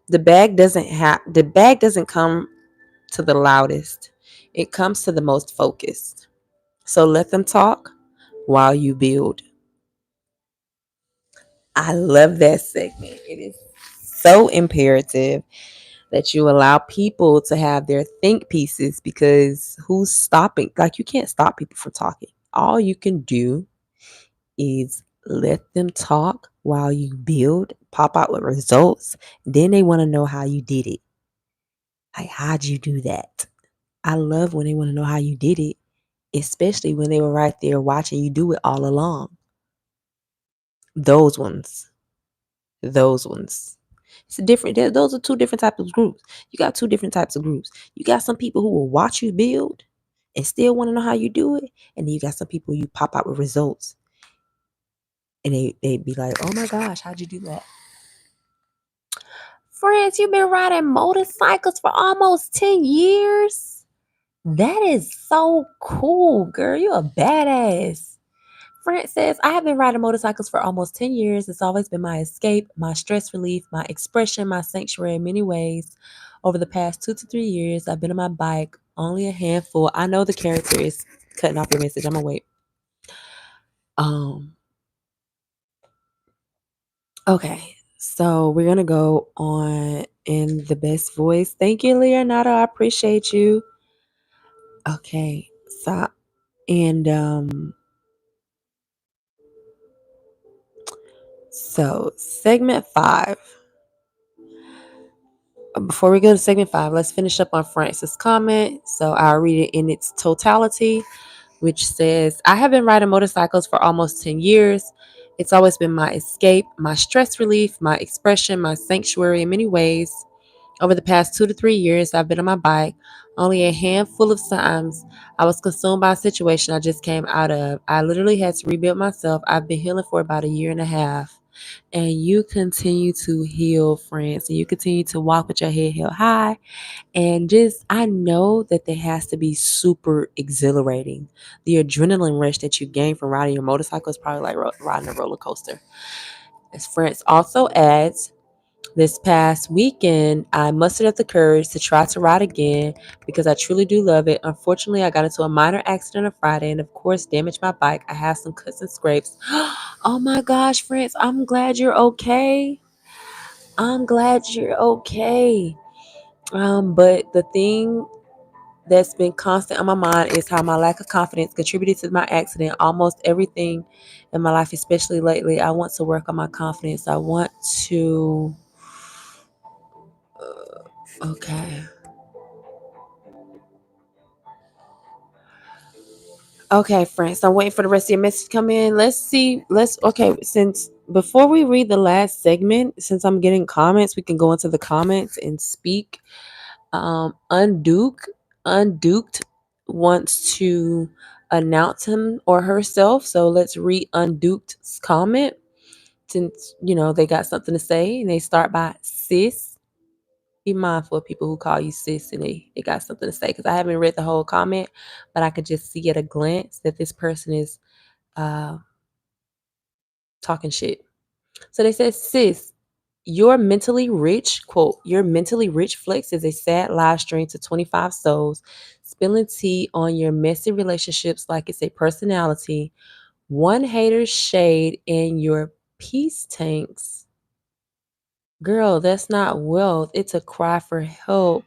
Speaker 1: The bag doesn't come to the loudest. It comes to the most focused. So let them talk while you build. I love that segment. It is so imperative that you allow people to have their think pieces because who's stopping? Like, you can't stop people from talking. All you can do is let them talk while you build, pop out with results. Then they want to know how you did it. Like, how'd you do that? I love when they want to know how you did it, especially when they were right there watching you do it all along. Those ones. Those ones. It's a different. Those are two different types of groups. You got two different types of groups. You got some people who will watch you build and still want to know how you do it, and then you got some people you pop out with results, and they be like, "Oh my gosh, how'd you do that?" Friends, you've been riding motorcycles for almost 10 years. That is so cool, girl. You're a badass. France says, I have been riding motorcycles for almost 10 years. It's always been my escape, my stress relief, my expression, my sanctuary in many ways. Over the past 2 to 3 years, I've been on my bike, only a handful. I know the character is cutting off your message. I'm going to wait. Um, okay. So we're going to go on in the best voice. Thank you, Leonardo. I appreciate you. Okay. And so segment 5. Before we go to segment 5, let's finish up on Francis' comment. So I'll read it in its totality, which says, I have been riding motorcycles for almost 10 years. It's always been my escape, my stress relief, my expression, my sanctuary in many ways. Over the past 2 to 3 years, I've been on my bike. Only a handful of times I was consumed by a situation I just came out of. I literally had to rebuild myself. I've been healing for about a year and a half. and you continue to heal, friends, and you continue to walk with your head held high. And just, I know that there has to be super exhilarating. The adrenaline rush that you gain from riding your motorcycle is probably like riding a roller coaster. As France also adds, this past weekend, I mustered up the courage to try to ride again because I truly do love it. Unfortunately, I got into a minor accident on Friday and, of course, damaged my bike. I have some cuts and scrapes. Oh my gosh, France, I'm glad you're okay. I'm glad you're okay. But the thing that's been constant on my mind is how my lack of confidence contributed to my accident. Almost everything in my life, especially lately, I want to work on my confidence. I want to. Okay. Okay, friends. I'm waiting for the rest of your message to come in. Let's see. Okay, since before we read the last segment, since I'm getting comments, we can go into the comments and speak. Unduked wants to announce him or herself. So let's read Unduked's comment since, they got something to say, and they start by sis. Be mindful of people who call you sis and they got something to say, because I haven't read the whole comment, but I could just see at a glance that this person is uh, talking shit. So they said, sis, your mentally rich, quote, your mentally rich flex is a sad live stream to 25 souls, spilling tea on your messy relationships like it's a personality, one hater's shade in your peace tanks. Girl, that's not wealth. It's a cry for help.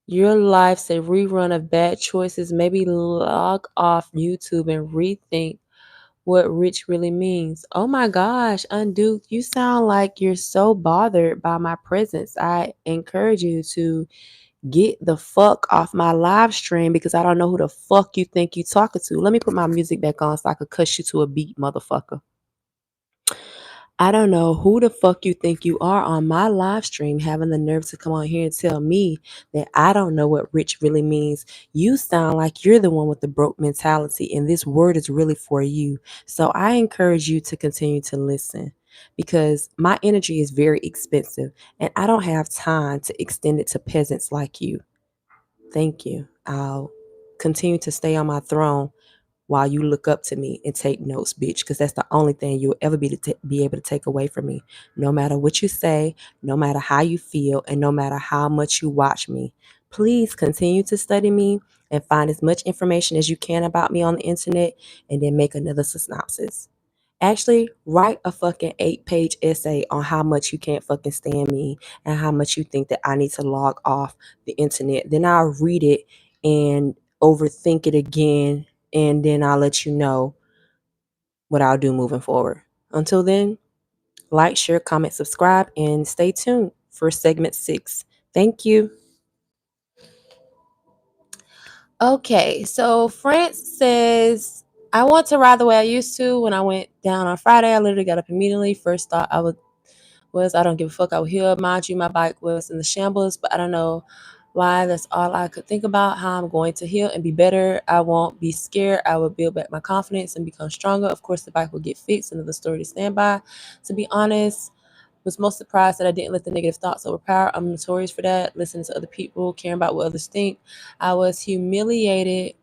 Speaker 1: Your life's a rerun of bad choices. Maybe log off YouTube and rethink what rich really means. Oh my gosh, Undo, you sound like you're so bothered by my presence. I encourage you to get the fuck off my live stream because I don't know who the fuck you think you talking to. Let me put my music back on so I could cuss you to a beat, motherfucker. I don't know who the fuck you think you are on my live stream having the nerve to come on here and tell me that I don't know what rich really means. You sound like you're the one with the broke mentality, and this word is really for you. So I encourage you to continue to listen because my energy is very expensive and I don't have time to extend it to peasants like you. Thank you. I'll continue to stay on my throne while you look up to me and take notes, bitch, because that's the only thing you'll ever be able to take away from me. No matter what you say, no matter how you feel, and no matter how much you watch me, please continue to study me and find as much information as you can about me on the internet and then make another synopsis. Actually, write a fucking 8-page essay on how much you can't fucking stand me and how much you think that I need to log off the internet. Then I'll read it and overthink it again, and then I'll let you know what I'll do moving forward. Until then, like, share, comment, subscribe, and stay tuned for segment 6. Thank you. Okay, so France says, I want to ride the way I used to. When I went down on Friday, I literally got up immediately. First thought I don't give a fuck. I would heal. Mind you, my bike was in the shambles, but I don't know why. That's all I could think about, how I'm going to heal and be better. I won't be scared. I will build back my confidence and become stronger. Of course, the bike will get fixed. Another story to stand by. To be honest, was most surprised that I didn't let the negative thoughts overpower. I'm notorious for that. Listening to other people, caring about what others think. I was humiliated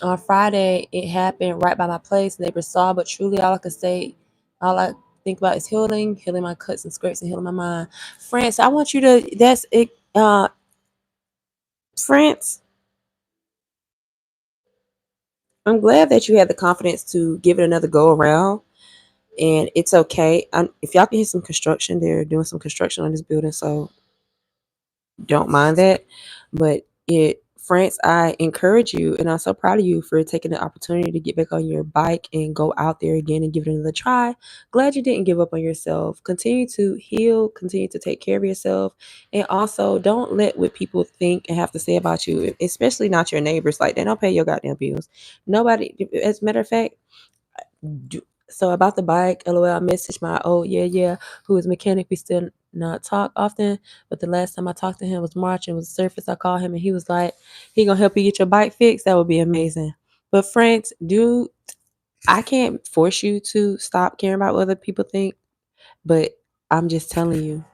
Speaker 1: on Friday. It happened right by my place. Neighbors saw, but truly all I think about is healing my cuts and scrapes and healing my mind. France, I want you to, that's it. France, I'm glad that you had the confidence to give it another go around. And it's okay. If y'all can hear some construction, they're doing some construction on this building. So don't mind that. But France, I encourage you and I'm so proud of you for taking the opportunity to get back on your bike and go out there again and give it another try. Glad you didn't give up on yourself. Continue to heal, continue to take care of yourself, and also don't let what people think and have to say about you, especially not your neighbors. Like, they don't pay your goddamn bills. Nobody, as a matter of fact, so about the bike, lol, I messaged my yeah, who is mechanic. We still not talk often, but the last time I talked to him was March and was surface. I called him and he was like, he gonna help you get your bike fixed. That would be amazing. But friends, I can't force you to stop caring about what other people think, but I'm just telling you.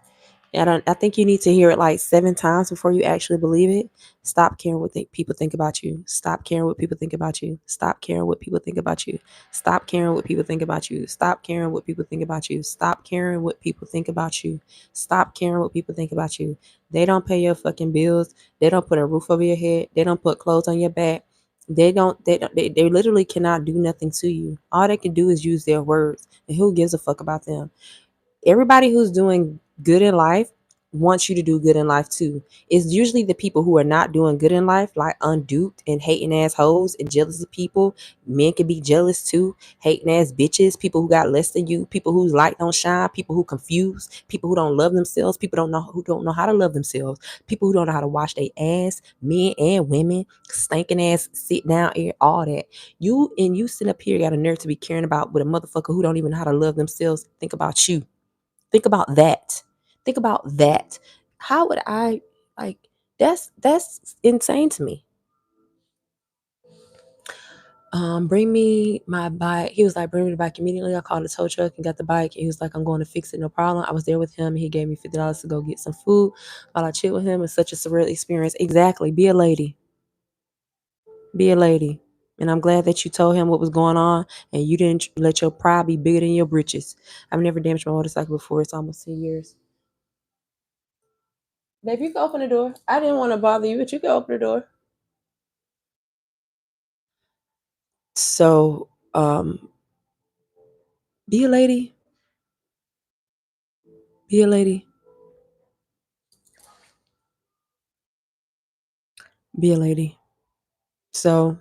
Speaker 1: I think you need to hear it like 7 times before you actually believe it. Stop caring what people think about you. Stop caring what people think about you. Stop caring what people think about you. Stop caring what people think about you. Stop caring what people think about you. Stop caring what people think about you. Stop caring what people think about you. They don't pay your fucking bills. They don't put a roof over your head. They don't put clothes on your back. They literally cannot do nothing to you. All they can do is use their words. And who gives a fuck about them? Everybody who's doing good in life wants you to do good in life too. It's usually the people who are not doing good in life, like unduped and hating assholes and jealous of people. Men can be jealous too, hating ass bitches, people who got less than you, people whose light don't shine, people who confuse, people who don't love themselves, people don't know how to love themselves, people who don't know how to wash their ass, men and women, stinking ass, sit down air, all that. You sit up here got a nerve to be caring about what a motherfucker who don't even know how to love themselves think about you. Think about that. Think about that. How would I like that's insane to me. Bring me my bike. He was like, bring me the bike immediately. I called a tow truck and got the bike. And he was like, I'm going to fix it, no problem. I was there with him. He gave me $50 to go get some food while I chill with him. It's such a surreal experience. Exactly. Be a lady. Be a lady. And I'm glad that you told him what was going on and you didn't let your pride be bigger than your britches. I've never damaged my motorcycle before. It's almost 10 years. Babe, you can open the door. I didn't want to bother you, but you can open the door. So, be a lady. Be a lady. Be a lady. So,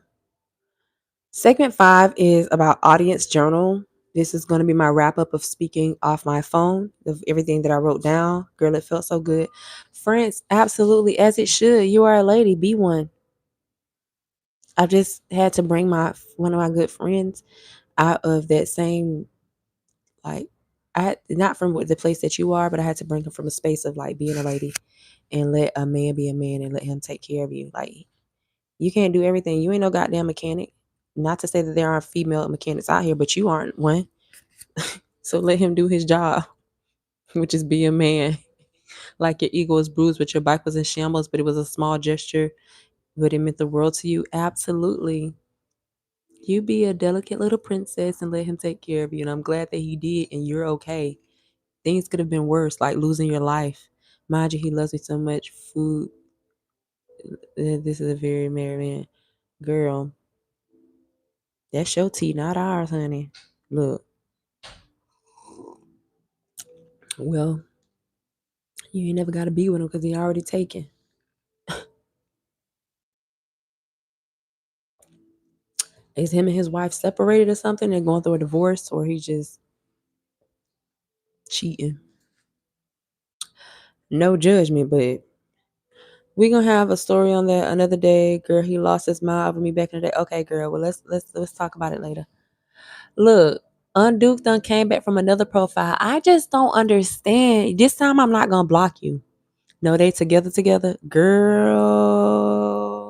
Speaker 1: segment 5 is about audience journal. This is going to be my wrap up of speaking off my phone of everything that I wrote down. Girl, it felt so good. Friends, absolutely, as it should. You are a lady. Be one. I just had to bring my one of my good friends out of that same like I had not from the place that you are, but I had to bring him from a space of like being a lady and let a man be a man and let him take care of you. Like you can't do everything. You ain't no goddamn mechanic. Not to say that there aren't female mechanics out here, but you aren't one. So let him do his job, which is be a man. Like your ego was bruised, but your bike was in shambles, but it was a small gesture, but it meant the world to you. Absolutely. You be a delicate little princess and let him take care of you. And I'm glad that he did, and you're okay. Things could have been worse, like losing your life. Mind you, he loves me so much. Food. This is a very married man. Girl, that's your tea, not ours, honey. Look, well, you ain't never got to be with him because he already taken. Is him and his wife separated or something and going through a divorce, or he just cheating? No judgment, but we gonna have a story on that another day. Girl, he lost his mind over me back in the day. Okay, girl. Well, let's talk about it later. Look, Unduke done came back from another profile. I just don't understand. This time I'm not gonna block you. No, they together. Girl.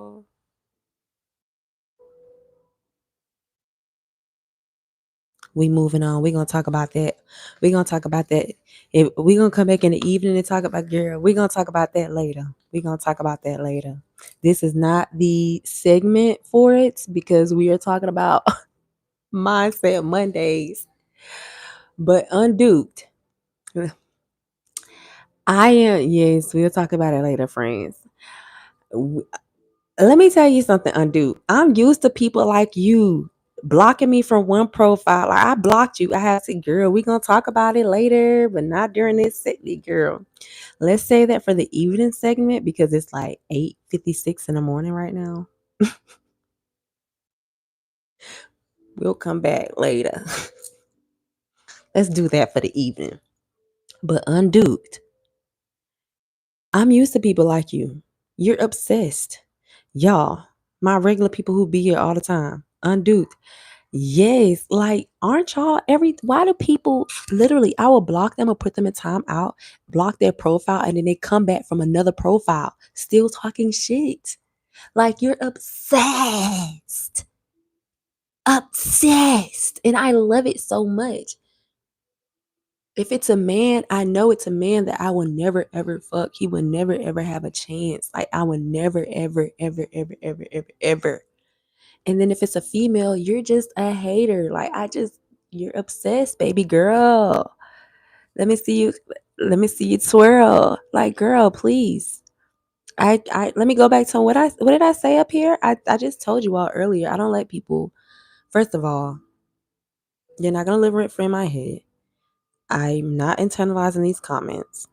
Speaker 1: We moving on. We gonna talk about that. We gonna talk about that. If we gonna come back in the evening and talk about girl, we gonna talk about that later. We gonna talk about that later. This is not the segment for it because we are talking about mindset Mondays. But unduped. I am yes, we'll talk about it later, friends. Let me tell you something, undo. I'm used to people like you blocking me from one profile. Like I blocked you. I had to, girl, we gonna talk about it later, but not during this segment, girl. Let's say that for the evening segment because it's like 8:56 in the morning right now. We'll come back later. Let's do that for the evening. But unduped. I'm used to people like you. You're obsessed. Y'all, my regular people who be here all the time. Unduped. Yes, like aren't y'all why do people literally I will block them or put them in timeout, block their profile, and then they come back from another profile, still talking shit. Like you're obsessed. Obsessed. And I love it so much. If it's a man, I know it's a man that I will never ever fuck. He will never ever have a chance. Like I will never ever ever ever ever ever ever. And then if it's a female, you're just a hater. Like you're obsessed, baby girl. Let me see you. Let me see you twirl. Like, girl, please. I let me go back to what did I say up here? I just told you all earlier. I don't let people. First of all, you're not gonna live rent free in my head. I'm not internalizing these comments.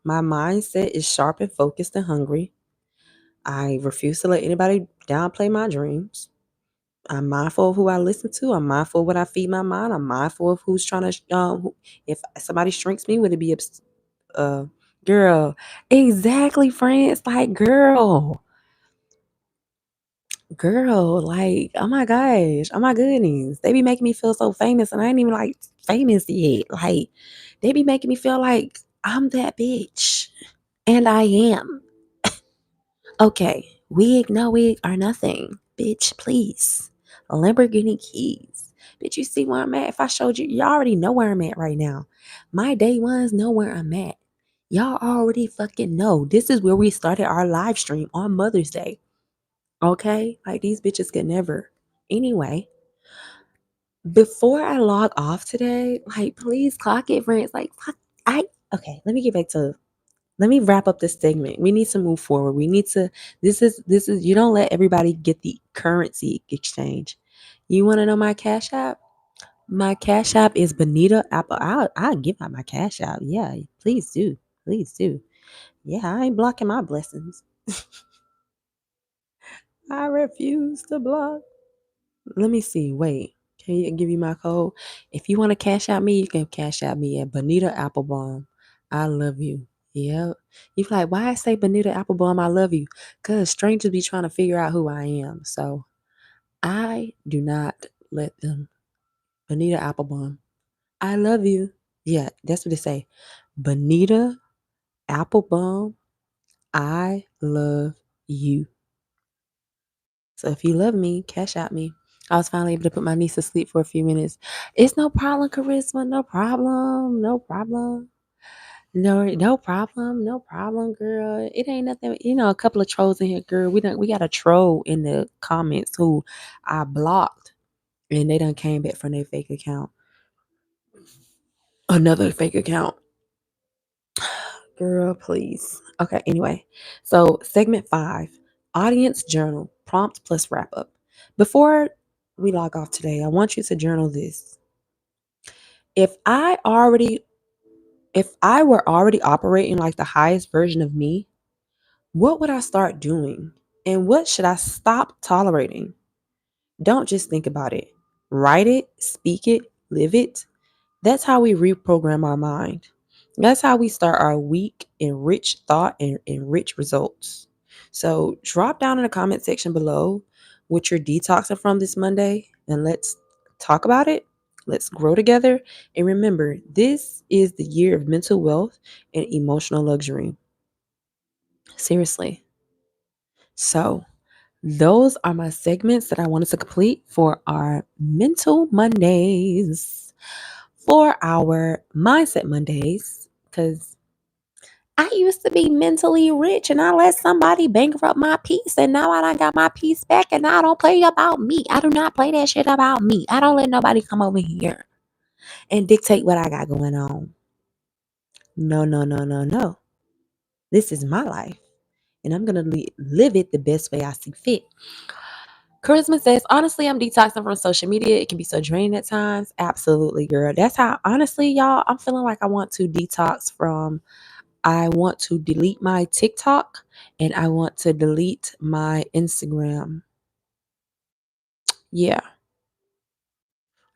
Speaker 1: My mindset is sharp and focused and hungry. I refuse to let anybody downplay my dreams. I'm mindful of who I listen to. I'm mindful of what I feed my mind. I'm mindful of who's trying to. If somebody shrinks me, would it be uh, girl? Exactly, friends. Like, girl. Like, oh my gosh, oh my goodness. They be making me feel so famous, and I ain't even like famous yet. Like, they be making me feel like I'm that bitch, and I am. Okay, wig, no wig, or nothing. Bitch, please. Lamborghini keys. Bitch, you see where I'm at? If I showed you, you already know where I'm at right now. My day ones know where I'm at. Y'all already fucking know. This is where we started our live stream on Mother's Day. Okay? Like these bitches could never. Anyway, before I log off today, like please clock it, friends. Like fuck, okay, let me wrap up this segment. We need to move forward. We need to this is you don't let everybody get the currency exchange. You want to know my cash app? My cash app is Bonita Apple. I'll give out my cash app. Yeah, please do. Please do. Yeah, I ain't blocking my blessings. I refuse to block. Let me see. Wait. Can you give you my code? If you want to cash out me, you can cash out me at Bonita Applebaum. I love you. Yep. You like, why I say Bonita Applebaum, I love you? Because strangers be trying to figure out who I am. So I do not let them. Bonita Applebaum. I love you. Yeah, that's what they say. Bonita Applebaum. I love you. So if you love me, cash out me. I was finally able to put my niece to sleep for a few minutes. It's no problem, Charisma. No problem. No problem. No problem. No problem, girl. It ain't nothing. You know, a couple of trolls in here, girl. We got a troll in the comments who I blocked and they done came back from their fake account. Another fake account. Girl, please. Okay, anyway. So segment 5, audience journal, prompt plus wrap up. Before we log off today, I want you to journal this. If I already if I were already operating like the highest version of me, what would I start doing? And what should I stop tolerating? Don't just think about it. Write it, speak it, live it. That's how we reprogram our mind. That's how we start our week in rich thought and rich results. So drop down in the comment section below what you're detoxing from this Monday and let's talk about it. Let's grow together. And remember, this is the year of mental wealth and emotional luxury. Seriously. So those are my segments that I wanted to complete for our Mental Mondays, for our Mindset Mondays, because I used to be mentally rich and I let somebody bankrupt my peace, and now I done got my peace back, and I don't play about me. I do not play that shit about me. I don't let nobody come over here and dictate what I got going on. No, no, no, no, no. This is my life, and I'm going to live it the best way I see fit. Charisma says, honestly, I'm detoxing from social media. It can be so draining at times. Absolutely, girl. That's how, honestly, y'all, I'm feeling like I want to detox from, I want to delete my TikTok and I want to delete my Instagram. Yeah.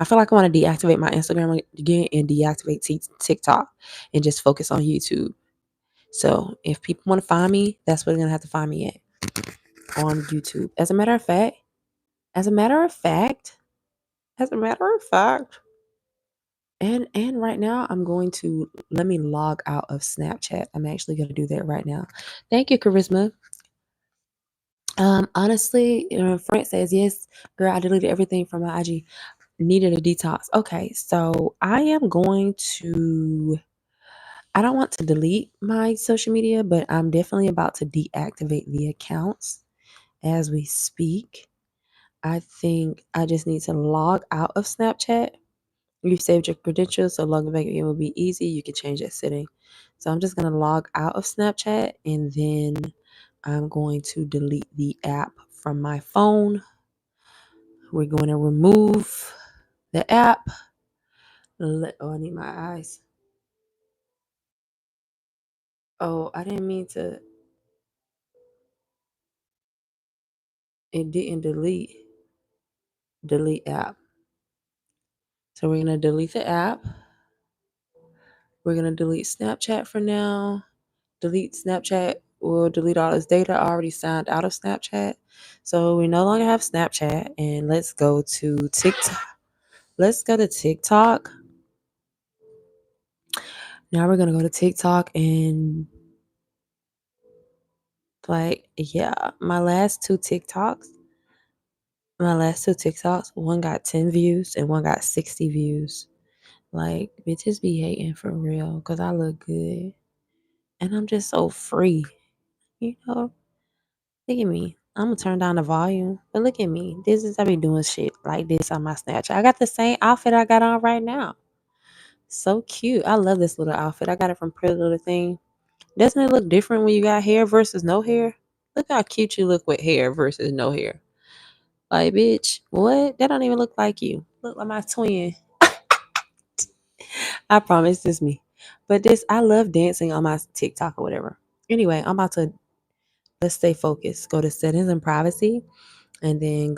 Speaker 1: I feel like I want to deactivate my Instagram again and deactivate TikTok and just focus on YouTube. So if people want to find me, that's where they're going to have to find me at, on YouTube. As a matter of fact, as a matter of fact, and right now I'm going to let me log out of Snapchat. I'm actually going to do that right now. Thank you, Charisma. Honestly, a friend says, yes, girl, I deleted everything from my IG. Needed a detox. Okay, so I don't want to delete my social media, but I'm definitely about to deactivate the accounts as we speak. I think I just need to log out of Snapchat. You saved your credentials, so logging back in will be easy. You can change that setting. So I'm just going to log out of Snapchat, and then I'm going to delete the app from my phone. We're going to remove the app. Oh, I need my eyes. Oh, I didn't mean to. It didn't delete app. So we're going to delete the app. We're going to delete Snapchat for now. Delete Snapchat. We'll delete all this data. I already signed out of Snapchat. So we no longer have Snapchat. And let's go to TikTok. Let's go to TikTok. Now we're going to go to TikTok and yeah, my last two TikToks, one got 10 views and one got 60 views. Like, bitches be hating for real because I look good. And I'm just so free. You know, look at me. I'm gonna turn down the volume. But look at me. I be doing shit like this on my Snapchat. I got the same outfit I got on right now. So cute. I love this little outfit. I got it from Pretty Little Thing. Doesn't it look different when you got hair versus no hair? Look how cute you look with hair versus no hair. Like, bitch, what? That don't even look like you. Look like my twin. I promise it's me. But I love dancing on my TikTok or whatever. Anyway, let's stay focused. Go to settings and privacy, and then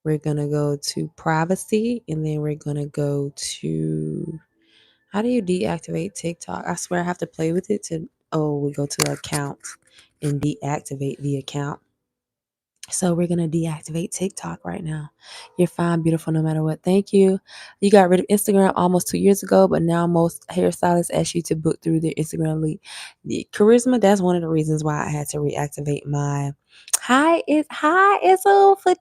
Speaker 1: we're going to go to privacy, and then we're going to go to, how do you deactivate TikTok? I swear I have to play with it we go to account and deactivate the account. So we're going to deactivate TikTok right now. You're fine, beautiful, no matter what. Thank you. You got rid of Instagram almost 2 years ago, but now most hairstylists ask you to book through their Instagram lead. The charisma, that's one of the reasons why I had to reactivate my it's all for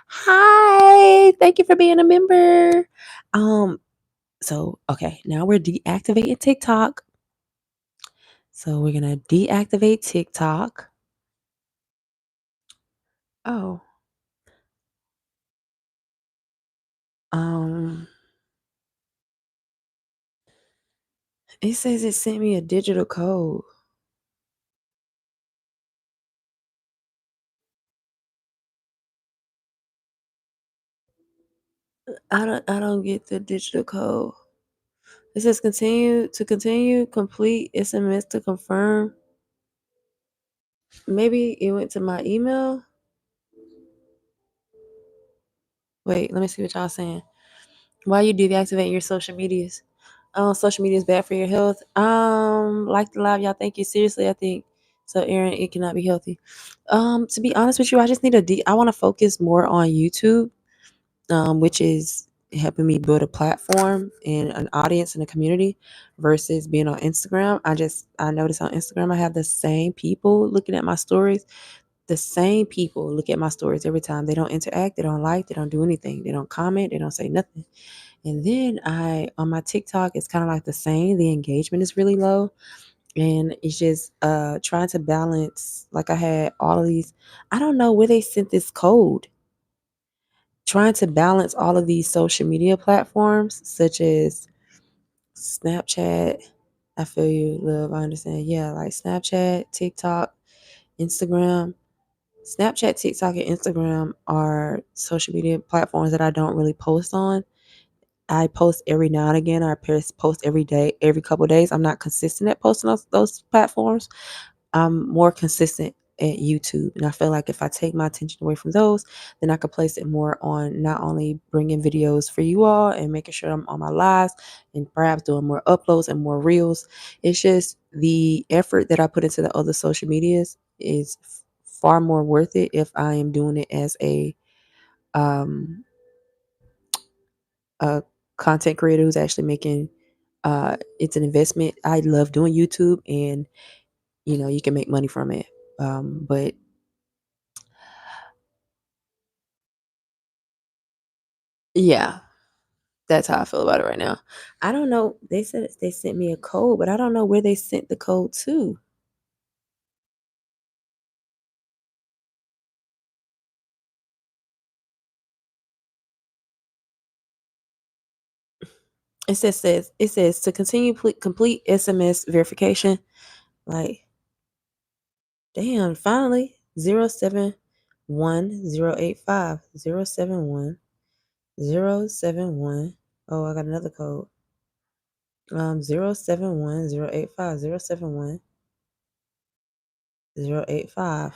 Speaker 1: hi. Thank you for being a member. So okay, now we're deactivating TikTok. So we're gonna deactivate TikTok. Oh. Um It says it sent me a digital code. I don't get the digital code. It says continue, complete SMS to confirm. Maybe it went to my email. Wait, let me see what y'all saying. Why you deactivating your social medias? Social media is bad for your health. Like the live, y'all. Thank you. Seriously, I think so. Aaron, it cannot be healthy. To be honest with you, I just need I want to focus more on YouTube, which is helping me build a platform and an audience and a community versus being on Instagram. I notice on Instagram I have the same people looking at my stories. The same people look at my stories every time. They don't interact, they don't like, they don't do anything, they don't comment, they don't say nothing. And then I on my TikTok, it's kind of like the same. The engagement is really low. And it's just trying to balance. Like I had all of these, I don't know where they sent this code. Trying to balance all of these social media platforms, such as Snapchat. I feel you, love. I understand. Yeah, like Snapchat, TikTok, Instagram. Snapchat, TikTok, and Instagram are social media platforms that I don't really post on. I post every now and again. I post every day, every couple of days. I'm not consistent at posting those platforms. I'm more consistent at YouTube. And I feel like if I take my attention away from those, then I could place it more on not only bringing videos for you all and making sure I'm on my lives and perhaps doing more uploads and more reels. It's just the effort that I put into the other social medias is far more worth it if I am doing it as um, a content creator who's actually making it's an investment. I love doing YouTube, and you can make money from it. But yeah, that's how I feel about it right now. I don't know. They said they sent me a code, but I don't know where they sent the code to. It says to continue complete SMS verification. Like, damn, finally 071 085 071 071. Oh, I got another code. 071 085 071 085.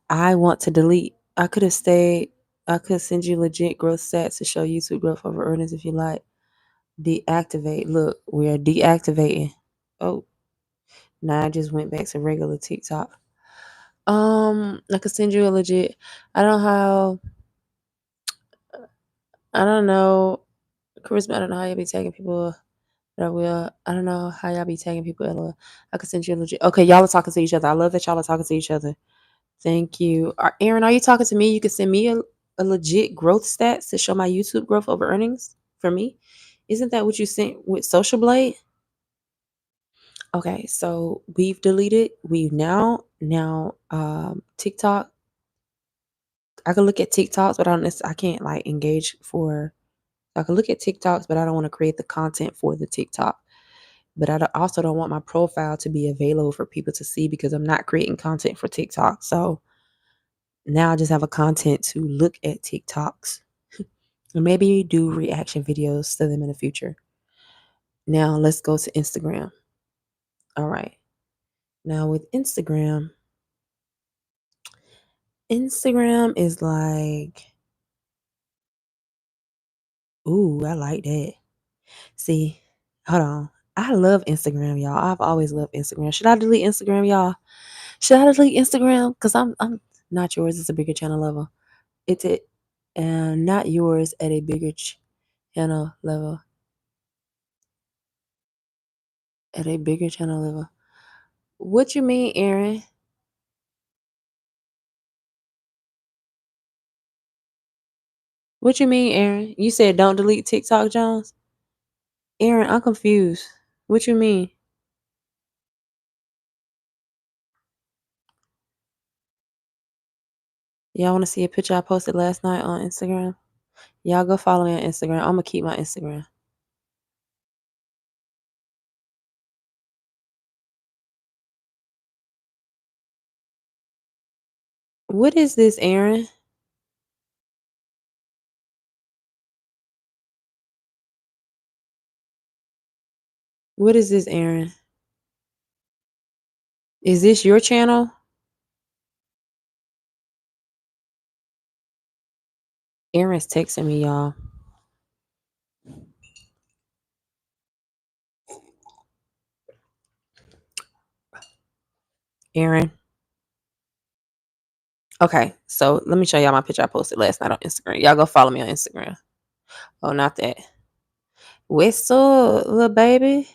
Speaker 1: I want to delete. I could have stayed. I could send you legit growth stats to show YouTube growth over earnings if you like. Deactivate. Look, we are deactivating. Oh, now I just went back to regular TikTok. I could send you a legit. I don't know how. I don't know. Charisma, I don't know how y'all be tagging people. But I will. I don't know how y'all be tagging people. I could send you a legit. Okay, y'all are talking to each other. I love that y'all are talking to each other. Thank you. Aaron, are you talking to me? You can send me a legit growth stats to show my YouTube growth over earnings for me. Isn't that what you sent with Social Blade? Okay, so we've deleted. We've now TikTok. I can look at TikToks, but I can't like engage for. I can look at TikToks, but I don't want to create the content for the TikTok. But also don't want my profile to be available for people to see because I'm not creating content for TikTok. So now I just have a content to look at TikToks and maybe do reaction videos to them in the future. Now let's go to Instagram. All right. Now with Instagram is like, ooh, I like that. See, hold on. I love Instagram, y'all. I've always loved Instagram. Should I delete Instagram, y'all? Should I delete Instagram? Because I'm not yours. It's a bigger channel level. It's it, and not yours at a bigger channel level. At a bigger channel level. What you mean, Aaron? What you mean, Aaron? You said don't delete TikTok, Jones? Aaron, I'm confused. What you mean? Y'all want to see a picture I posted last night on Instagram? Y'all go follow me on Instagram. I'm gonna keep my Instagram. What is this, Aaron? What is this, Aaron? Is this your channel? Aaron's texting me, y'all. Aaron. Okay, so let me show y'all my picture I posted last night on Instagram. Y'all go follow me on Instagram. Oh, not that. What's up, little baby?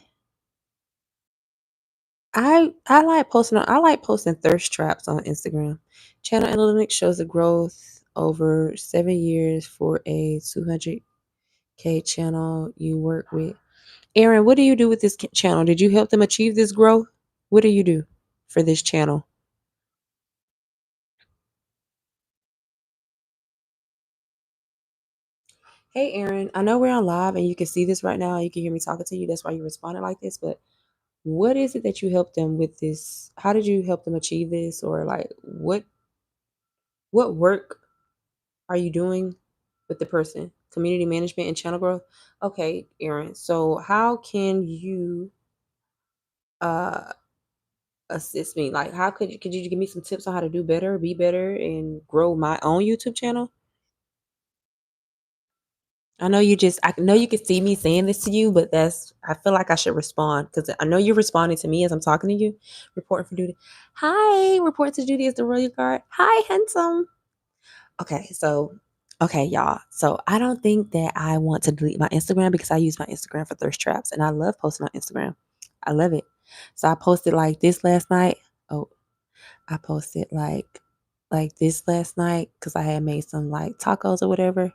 Speaker 1: I like posting thirst traps on Instagram. Channel analytics shows the growth over 7 years for a 200K channel you work with. Aaron, what do you do with this channel? Did you help them achieve this growth? What do you do for this channel? Hey, Aaron, I know we're on live and you can see this right now. You can hear me talking to you. That's why you responded like this. But what is it that you helped them with this? How did you help them achieve this? Or like what work are you doing with the person? Community management and channel growth? Okay, Aaron. So how can you uh assist me? Like how could you give me some tips on how to do better, be better, and grow my own YouTube channel? I know you can see me saying this to you, but I feel like I should respond because I know you're responding to me as I'm talking to you. Reporting for duty. Hi, report to duty is the royal guard. Hi, handsome. Okay, so okay, y'all. So I don't think that I want to delete my Instagram because I use my Instagram for thirst traps and I love posting on Instagram. I love it. So I posted like this last night. Oh, I posted like this last night because I had made some like tacos or whatever.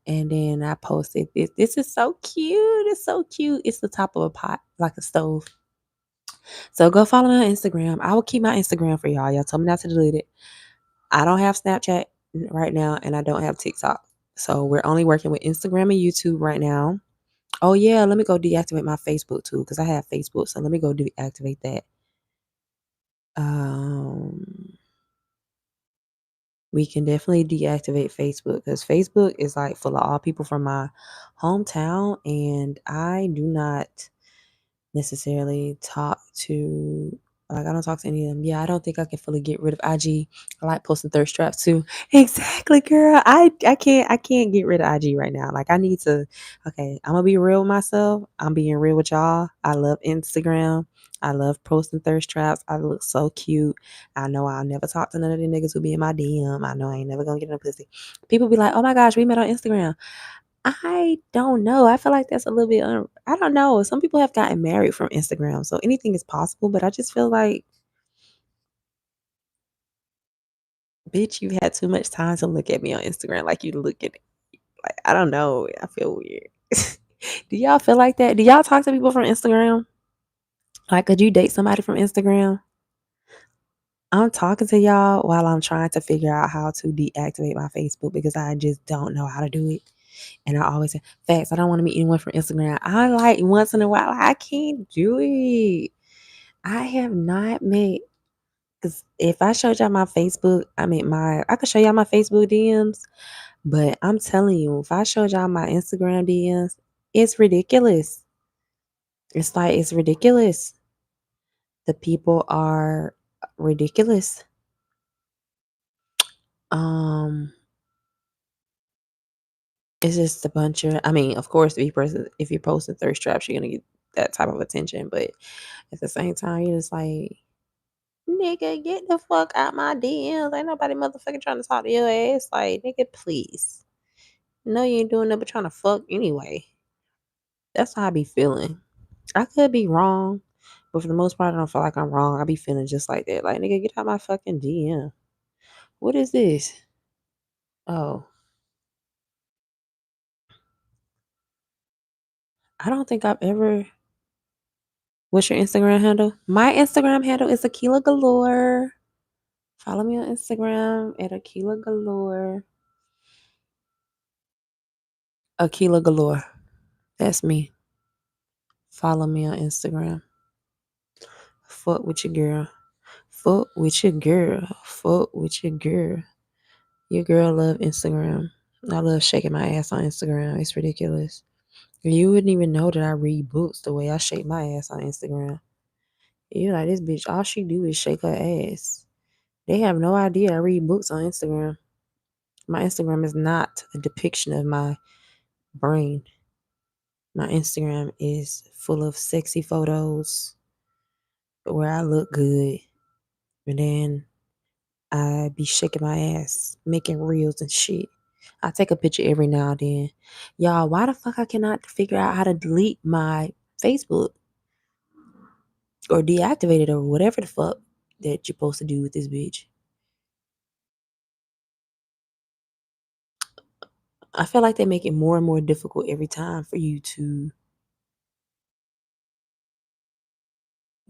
Speaker 1: And then I posted this. This is so cute. It's so cute. It's the top of a pot, like a stove. So go follow me on Instagram. I will keep my Instagram for y'all. Y'all told me not to delete it. I don't have Snapchat right now, and I don't have TikTok. So we're only working with Instagram and YouTube right now. Oh yeah, let me go deactivate my Facebook too, because I have Facebook. So let me go deactivate that. Um we can definitely deactivate Facebook because Facebook is like full of all people from my hometown, and I do not necessarily talk to like I don't talk to any of them. Yeah, I don't think I can fully get rid of IG. I like posting thirst traps too. Exactly, girl. I can't get rid of IG right now. Like I need to okay, I'm gonna be real with myself. I'm being real with y'all. I love Instagram. I love posting thirst traps. I look so cute. I know I'll never talk to none of the niggas who be in my DM. I know I ain't never gonna get no pussy. People be like, oh my gosh, we met on Instagram. I don't know. I feel like that's a little bit I don't know. Some people have gotten married from Instagram, so anything is possible, but I just feel like, bitch, you've had too much time to look at me on Instagram like you look at it. Like, I don't know. I feel weird. Do y'all feel like that? Do y'all talk to people from Instagram? Like, could you date somebody from Instagram? I'm talking to y'all while I'm trying to figure out how to deactivate my Facebook because I just don't know how to do it. And I always say, facts, I don't want to meet anyone from Instagram. I like once in a while, I can't do it. I have not met, because if I showed y'all my Facebook, I could show y'all my Facebook DMs, but I'm telling you, if I showed y'all my Instagram DMs, it's ridiculous. It's like, it's ridiculous. The people are ridiculous. Um, it's just a bunch of, of course, if you're posting thirst traps, you're gonna get that type of attention, but at the same time, you're just like, nigga, get the fuck out my DMs. Ain't nobody motherfucking trying to talk to your ass. Like, nigga, please. No, you ain't doing nothing but trying to fuck anyway. That's how I be feeling. I could be wrong, but for the most part, I don't feel like I'm wrong. I be feeling just like that. Like, nigga, get out my fucking DM. What is this? Oh, I don't think I've ever. What's your Instagram handle? My Instagram handle is Akiela Galore. Follow me on Instagram at Akiela Galore. Akiela Galore. That's me. Follow me on Instagram. Fuck with your girl. Fuck with your girl. Fuck with your girl. Your girl love Instagram. I love shaking my ass on Instagram. It's ridiculous. You wouldn't even know that I read books the way I shake my ass on Instagram. You're like, this bitch, all she do is shake her ass. They have no idea I read books on Instagram. My Instagram is not a depiction of my brain. My Instagram is full of sexy photos where I look good. And then I be shaking my ass, making reels and shit. I take a picture every now and then. Y'all, why the fuck I cannot figure out how to delete my Facebook or deactivate it or whatever the fuck that you're supposed to do with this bitch? I feel like they make it more and more difficult every time for you to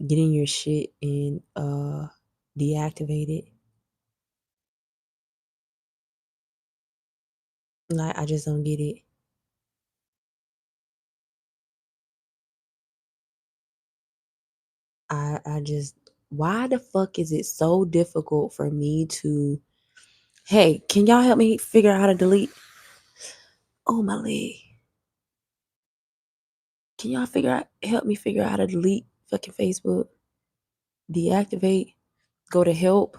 Speaker 1: get in your shit and deactivate it. Like, I just don't get it. I just, why the fuck is it so difficult for me to, hey, can y'all help me figure out how to delete? Oh, my leg. Can y'all help me figure out how to delete fucking Facebook? Deactivate, go to help.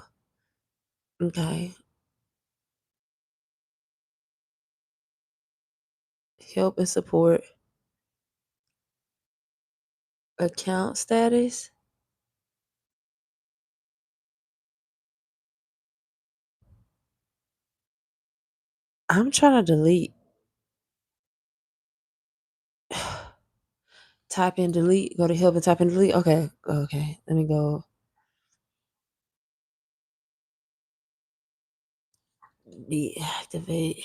Speaker 1: Okay. Help and support. Account status. I'm trying to delete. Type in delete. Go to help and type in delete. Okay. Okay. Let me go. Deactivate.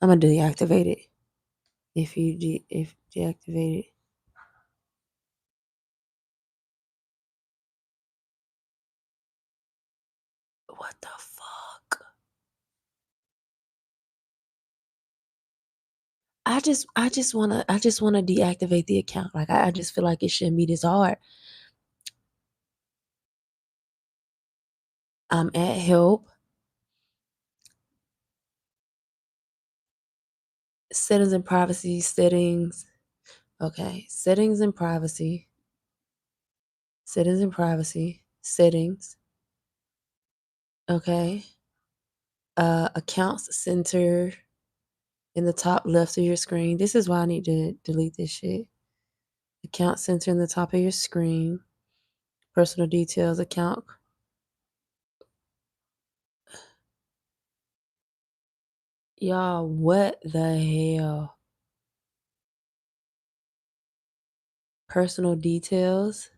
Speaker 1: I'm gonna deactivate it. If deactivate it. What the fuck? I just wanna deactivate the account. Like I just feel like it shouldn't be this hard. I'm at help, settings and privacy, settings. Okay, settings and privacy, settings and privacy, settings. Okay, accounts center in the top left of your screen. This is why I need to delete this shit. Account center in the top of your screen. Personal details account. Y'all, what the hell? Personal details.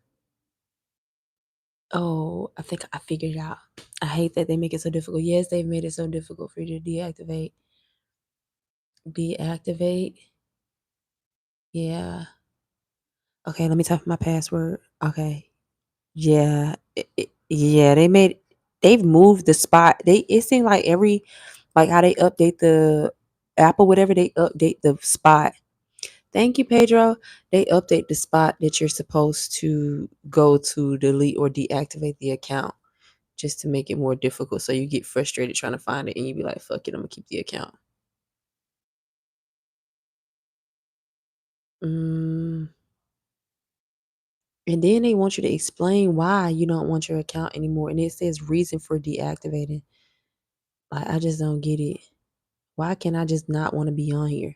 Speaker 1: Oh, I think I figured it out. I hate that they make it so difficult. Yes, they've made it so difficult for you to deactivate. Deactivate. Yeah. Okay, let me type my password. Okay. Yeah. Yeah, they've moved the spot. It seems like like how they update the app or whatever, they update the spot. Thank you, Pedro. They update the spot that you're supposed to go to delete or deactivate the account just to make it more difficult. So you get frustrated trying to find it and you be like, fuck it, I'm gonna keep the account. Mm. And then they want you to explain why you don't want your account anymore. And it says reason for deactivating. Like, I just don't get it. Why can I just not want to be on here?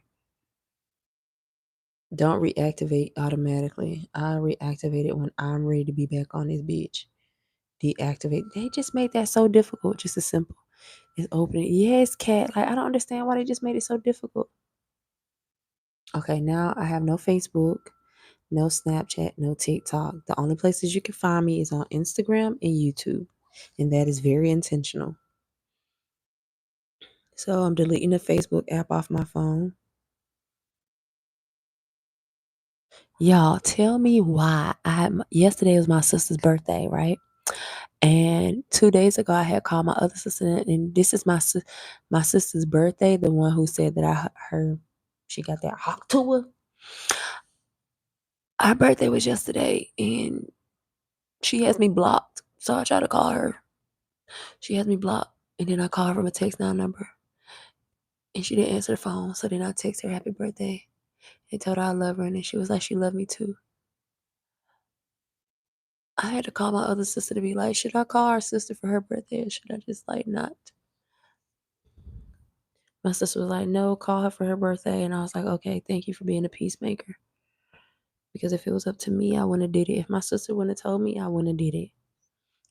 Speaker 1: Don't reactivate automatically. I reactivate it when I'm ready to be back on this bitch. Deactivate. They just made that so difficult. Just as simple as opening. Yes, cat. Like, I don't understand why they just made it so difficult. Okay, now I have no Facebook, no Snapchat, no TikTok. The only places you can find me is on Instagram and YouTube. And that is very intentional. So I'm deleting the Facebook app off my phone. Y'all, tell me why. Yesterday was my sister's birthday, right? And 2 days ago, I had called my other sister, and this is my sister's birthday. The one who said that I heard she got that hawk to her. Her birthday was yesterday, and she has me blocked. So I tried to call her. She has me blocked, and then I call her from a text now number, and she didn't answer the phone. So then I text her happy birthday and told her I love her, and then she was like she loved me too. I had to call my other sister to be like, should I call our sister for her birthday or should I just like not? My sister was like, no, call her for her birthday. And I was like, okay, thank you for being a peacemaker. Because if it was up to me, I wouldn't have did it. If my sister wouldn't have told me, I wouldn't have did it.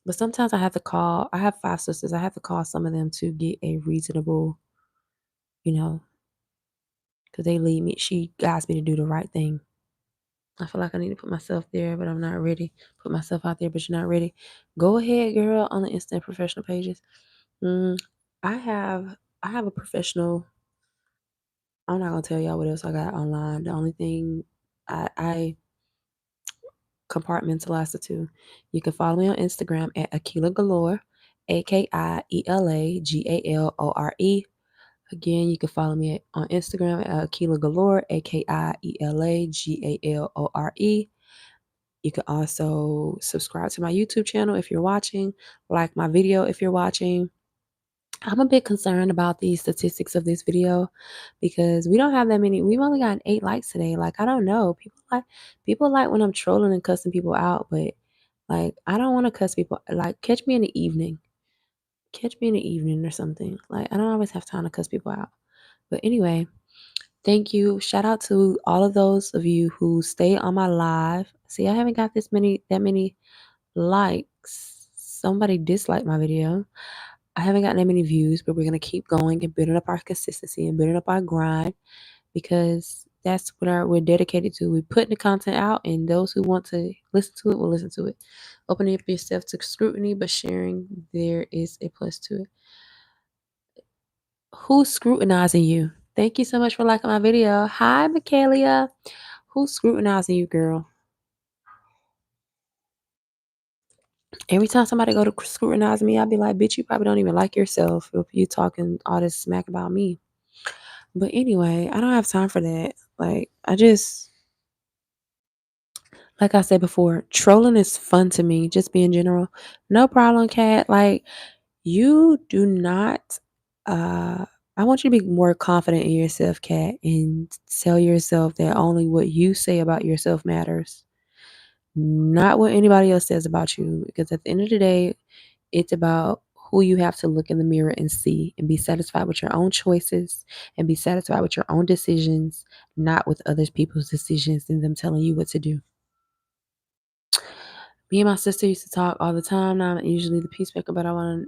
Speaker 1: But sometimes I have to call. I have 5 sisters. I have to call some of them to get a reasonable, you know, because they lead me. She guides me to do the right thing. I feel like I need to put myself there, but I'm not ready. Put myself out there, but you're not ready. Go ahead, girl, on the instant professional pages. Mm, I have I have a professional. I'm not gonna tell y'all what else I got online. The only thing I compartmentalize the two. You can follow me on Instagram at Akiela Galore, AKIELAGALORE. Again, you can follow me on Instagram at Akiela Galore, AKIELAGALORE. You can also subscribe to my YouTube channel if you're watching, like my video if you're watching. I'm a bit concerned about the statistics of this video because we don't have that many. We've only got 8 likes today. Like, I don't know. People like when I'm trolling and cussing people out, but like I don't want to cuss people. Like, catch me in the evening. Catch me in the evening or something. Like, I don't always have time to cuss people out. But anyway, thank you. Shout out to all of those of you who stay on my live. See, I haven't got that many likes. Somebody disliked my video. I haven't gotten that many views, but we're gonna keep going and building up our consistency and building up our grind because that's what we're dedicated to. We're putting the content out, and those who want to listen to it will listen to it. Opening up yourself to scrutiny, but sharing there is a plus to it. Who's scrutinizing you? Thank you so much for liking my video. Hi, Michaelia. Who's scrutinizing you, girl? Every time somebody go to scrutinize me, I'll be like, bitch, you probably don't even like yourself if you talking all this smack about me. But anyway, I don't have time for that. Like, like I said before, trolling is fun to me, just be in general. No problem, cat. Like, you do not, uh, I want you to be more confident in yourself, cat, and tell yourself that only what you say about yourself matters, not what anybody else says about you. Because at the end of the day, it's about who you have to look in the mirror and see and be satisfied with your own choices and be satisfied with your own decisions, not with other people's decisions and them telling you what to do. Me and my sister used to talk all the time. Now I'm usually the peacemaker, but I want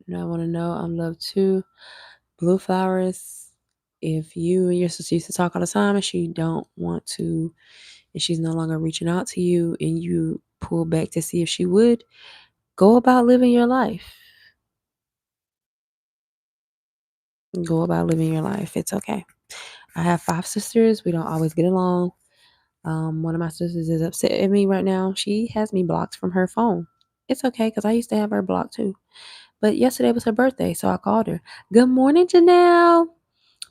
Speaker 1: to know I'm loved too. Blue flowers. If you and your sister used to talk all the time and she don't want to, and she's no longer reaching out to you, and you pull back to see if she would, go about living your life. Go about living your life. It's okay. I have 5 sisters. We don't always get along. One of my sisters is upset at me right now. She has me blocked from her phone. It's okay because I used to have her blocked too. But yesterday was her birthday, so I called her. Good morning, Janelle.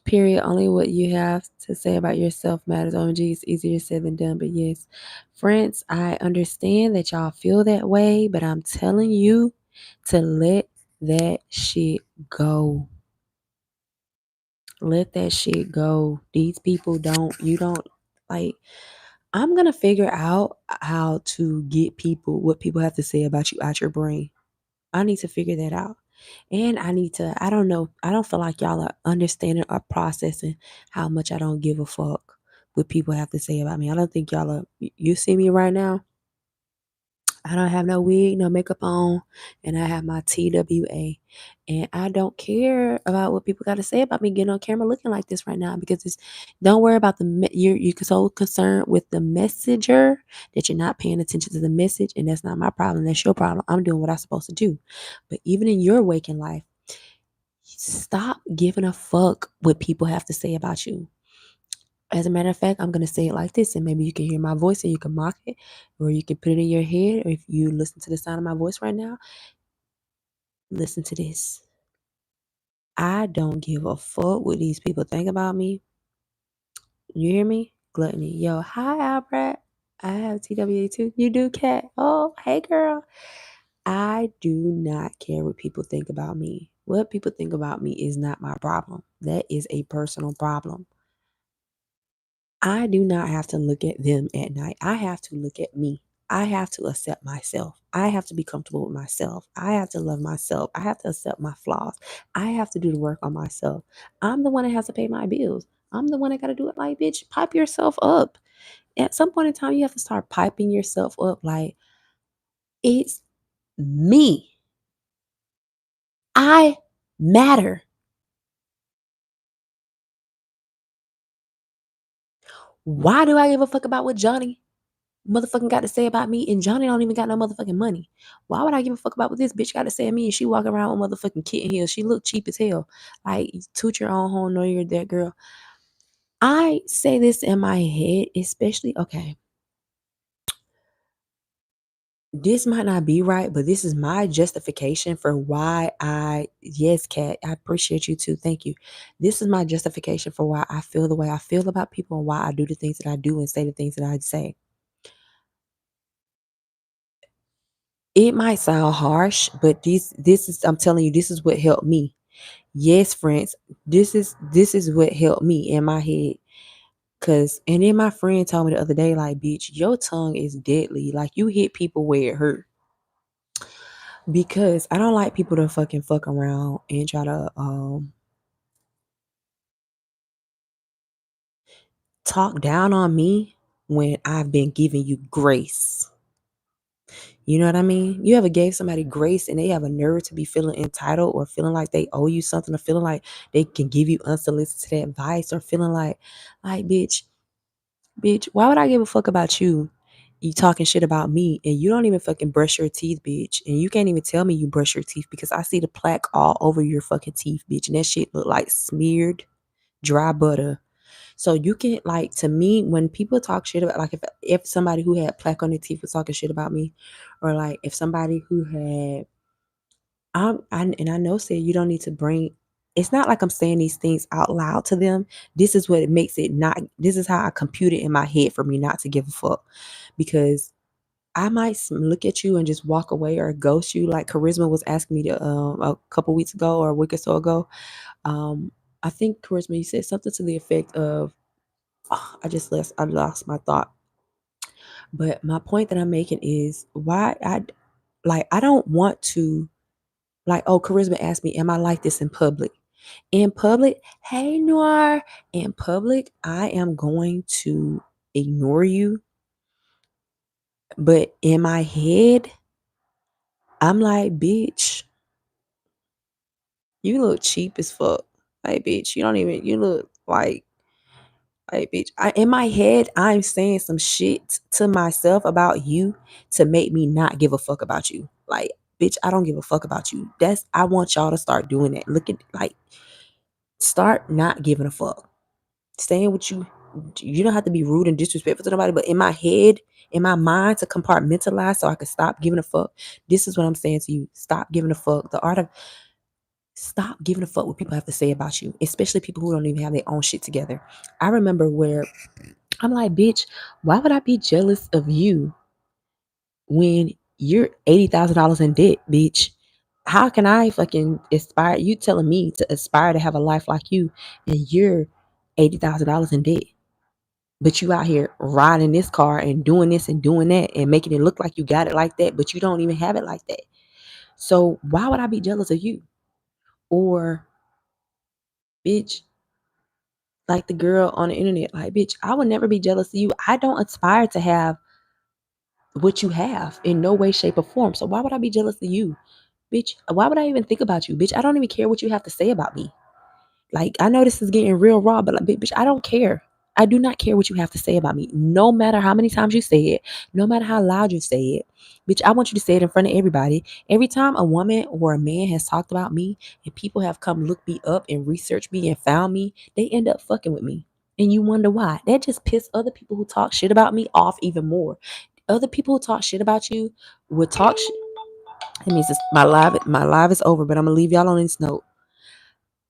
Speaker 1: Period. Only what you have to say about yourself matters. OMG, it's easier said than done. But yes, friends, I understand that y'all feel that way, but I'm telling you to let that shit go. Let that shit go. These people you don't like. I'm going to figure out how to get what people have to say about you out your brain. I need to figure that out. And I don't know, I don't feel like y'all are understanding or processing how much I don't give a fuck what people have to say about me. I don't think y'all are, you see me right now. I don't have no wig, no makeup on, and I have my TWA. And I don't care about what people got to say about me getting on camera looking like this right now because don't worry about you're so concerned with the messenger that you're not paying attention to the message, and that's not my problem. That's your problem. I'm doing what I'm supposed to do. But even in your waking life, stop giving a fuck what people have to say about you. As a matter of fact, I'm going to say it like this, and maybe you can hear my voice and you can mock it, or you can put it in your head, or if you listen to the sound of my voice right now, listen to this. I don't give a fuck what these people think about me. You hear me? Gluttony. Yo, hi, Albert. I have TWA too. You do, cat. Oh, hey, girl. I do not care what people think about me. What people think about me is not my problem. That is a personal problem. I do not have to look at them at night. I have to look at me. I have to accept myself. I have to be comfortable with myself. I have to love myself. I have to accept my flaws. I have to do the work on myself. I'm the one that has to pay my bills. I'm the one that got to do it. Like, bitch, pipe yourself up. At some point in time, you have to start piping yourself up. Like, it's me. I matter. Why do I give a fuck about what Johnny motherfucking got to say about me, and Johnny don't even got no motherfucking money? Why would I give a fuck about what this bitch got to say of me, and she walking around with motherfucking kitten heels? She look cheap as hell. Like, toot your own horn, know you're that girl. I say this in my head, especially, okay, this might not be right, but this is my justification for why yes, Kat, I appreciate you too. Thank you. This is my justification for why I feel the way I feel about people and why I do the things that I do and say the things that I say. It might sound harsh, but this is, I'm telling you, this is what helped me. Yes, friends, this is what helped me in my head. And then my friend told me the other day, like, bitch, your tongue is deadly. Like, you hit people where it hurt. Because I don't like people to fuck around and try to talk down on me when I've been giving you grace. You know what I mean? You ever gave somebody grace and they have a nerve to be feeling entitled or feeling like they owe you something, or feeling like they can give you unsolicited advice, or feeling like bitch, why would I give a fuck about you? you talking shit about me and you don't even fucking brush your teeth, bitch. And you can't even tell me you brush your teeth because I see the plaque all over your fucking teeth, bitch. And that shit look like smeared dry butter. So you can, like, to me, when people talk shit about, like, if somebody who had plaque on their teeth was talking shit about me, or like if somebody who had, and I know, said you don't need to bring. It's not like I'm saying these things out loud to them. This is what it makes it not. This is how I compute it in my head for me not to give a fuck, because I might look at you and just walk away or ghost you. Like Charisma was asking me to a couple weeks ago or a week or so ago. I think Charisma, you said something to the effect of, oh, I lost my thought. But my point that I'm making is why I don't want to, like, oh, Charisma asked me, am I like this in public? In public, hey Noir, in public, I am going to ignore you. But in my head, I'm like, bitch, you look cheap as fuck. Like, bitch, you look like, bitch. In my head, I'm saying some shit to myself about you to make me not give a fuck about you. Like, bitch, I don't give a fuck about you. I want y'all to start doing that. Look at, like, start not giving a fuck. Saying what you don't have to be rude and disrespectful to nobody, but in my head, in my mind, to compartmentalize so I can stop giving a fuck. This is what I'm saying to you. Stop giving a fuck. Stop giving a fuck what people have to say about you, especially people who don't even have their own shit together. I remember where I'm like, bitch, why would I be jealous of you when you're $80,000 in debt, bitch? How can I fucking aspire? You telling me to aspire to have a life like you, and you're $80,000 in debt, but you out here riding this car and doing this and doing that and making it look like you got it like that, but you don't even have it like that. So why would I be jealous of you? Or, bitch, like the girl on the internet, like, bitch, I would never be jealous of you. I don't aspire to have what you have in no way, shape, or form. So why would I be jealous of you? Bitch, why would I even think about you? Bitch, I don't even care what you have to say about me. Like, I know this is getting real raw, but like, bitch, I don't care. I do not care what you have to say about me. No matter how many times you say it, no matter how loud you say it, bitch, I want you to say it in front of everybody. Every time a woman or a man has talked about me and people have come look me up and researched me and found me, they end up fucking with me. And you wonder why. That just pissed other people who talk shit about me off even more. Other people who talk shit about you would talk shit. It means my live is over, but I'm gonna leave y'all on this note.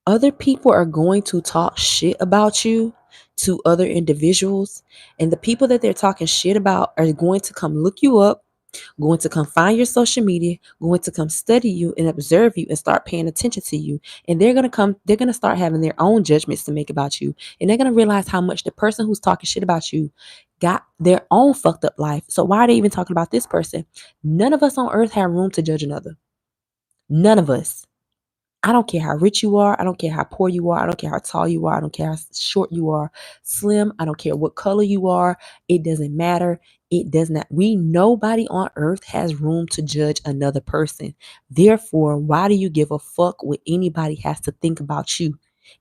Speaker 1: Other people are going to talk shit about you to other individuals, and the people that they're talking shit about are going to come look you up, going to come find your social media, going to come study you and observe you and start paying attention to you. And they're going to start having their own judgments to make about you. And they're going to realize how much the person who's talking shit about you got their own fucked up life. So why are they even talking about this person? None of us on earth have room to judge another. None of us. I don't care how rich you are. I don't care how poor you are. I don't care how tall you are. I don't care how short you are, slim. I don't care what color you are. It doesn't matter. It does not. Nobody on earth has room to judge another person. Therefore, why do you give a fuck what anybody has to think about you?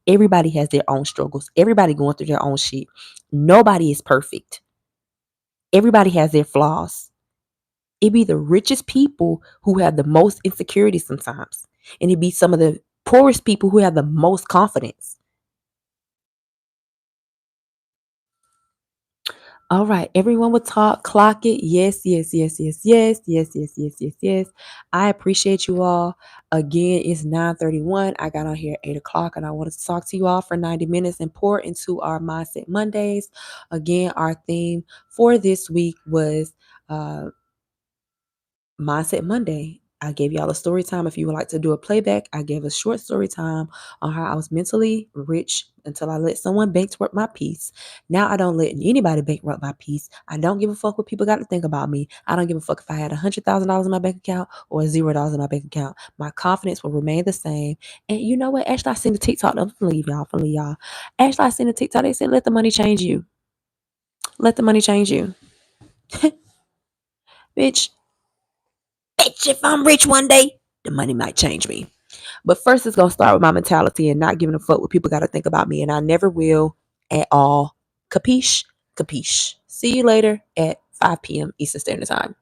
Speaker 1: Everybody has their own struggles. Everybody going through their own shit. Nobody is perfect. Everybody has their flaws. It be the richest people who have the most insecurity sometimes. And it be some of the poorest people who have the most confidence. All right, everyone will talk, clock it. Yes, yes, yes, yes, yes, yes, yes, yes, yes, yes. I appreciate you all. Again, it's 9:31. I got on here at 8 o'clock and I wanted to talk to you all for 90 minutes and pour into our Mindset Mondays. Again, our theme for this week was uh Mindset Monday. I gave y'all a story time. If you would like to do a playback, I gave a short story time on how I was mentally rich until I let someone bankrupt my peace. Now I don't let anybody bankrupt my peace. I don't give a fuck what people got to think about me. I don't give a fuck if I had $100,000 in my bank account or $0 in my bank account. My confidence will remain the same. And you know what? Actually, I seen the TikTok. I'm gonna leave y'all. I'm gonna leave y'all. Actually, I seen the TikTok. They said, "Let the money change you. Let the money change you, bitch." Bitch, if I'm rich one day, the money might change me. But first, it's going to start with my mentality and not giving a fuck what people got to think about me. And I never will at all. Capiche? Capiche. See you later at 5 p.m. Eastern Standard Time.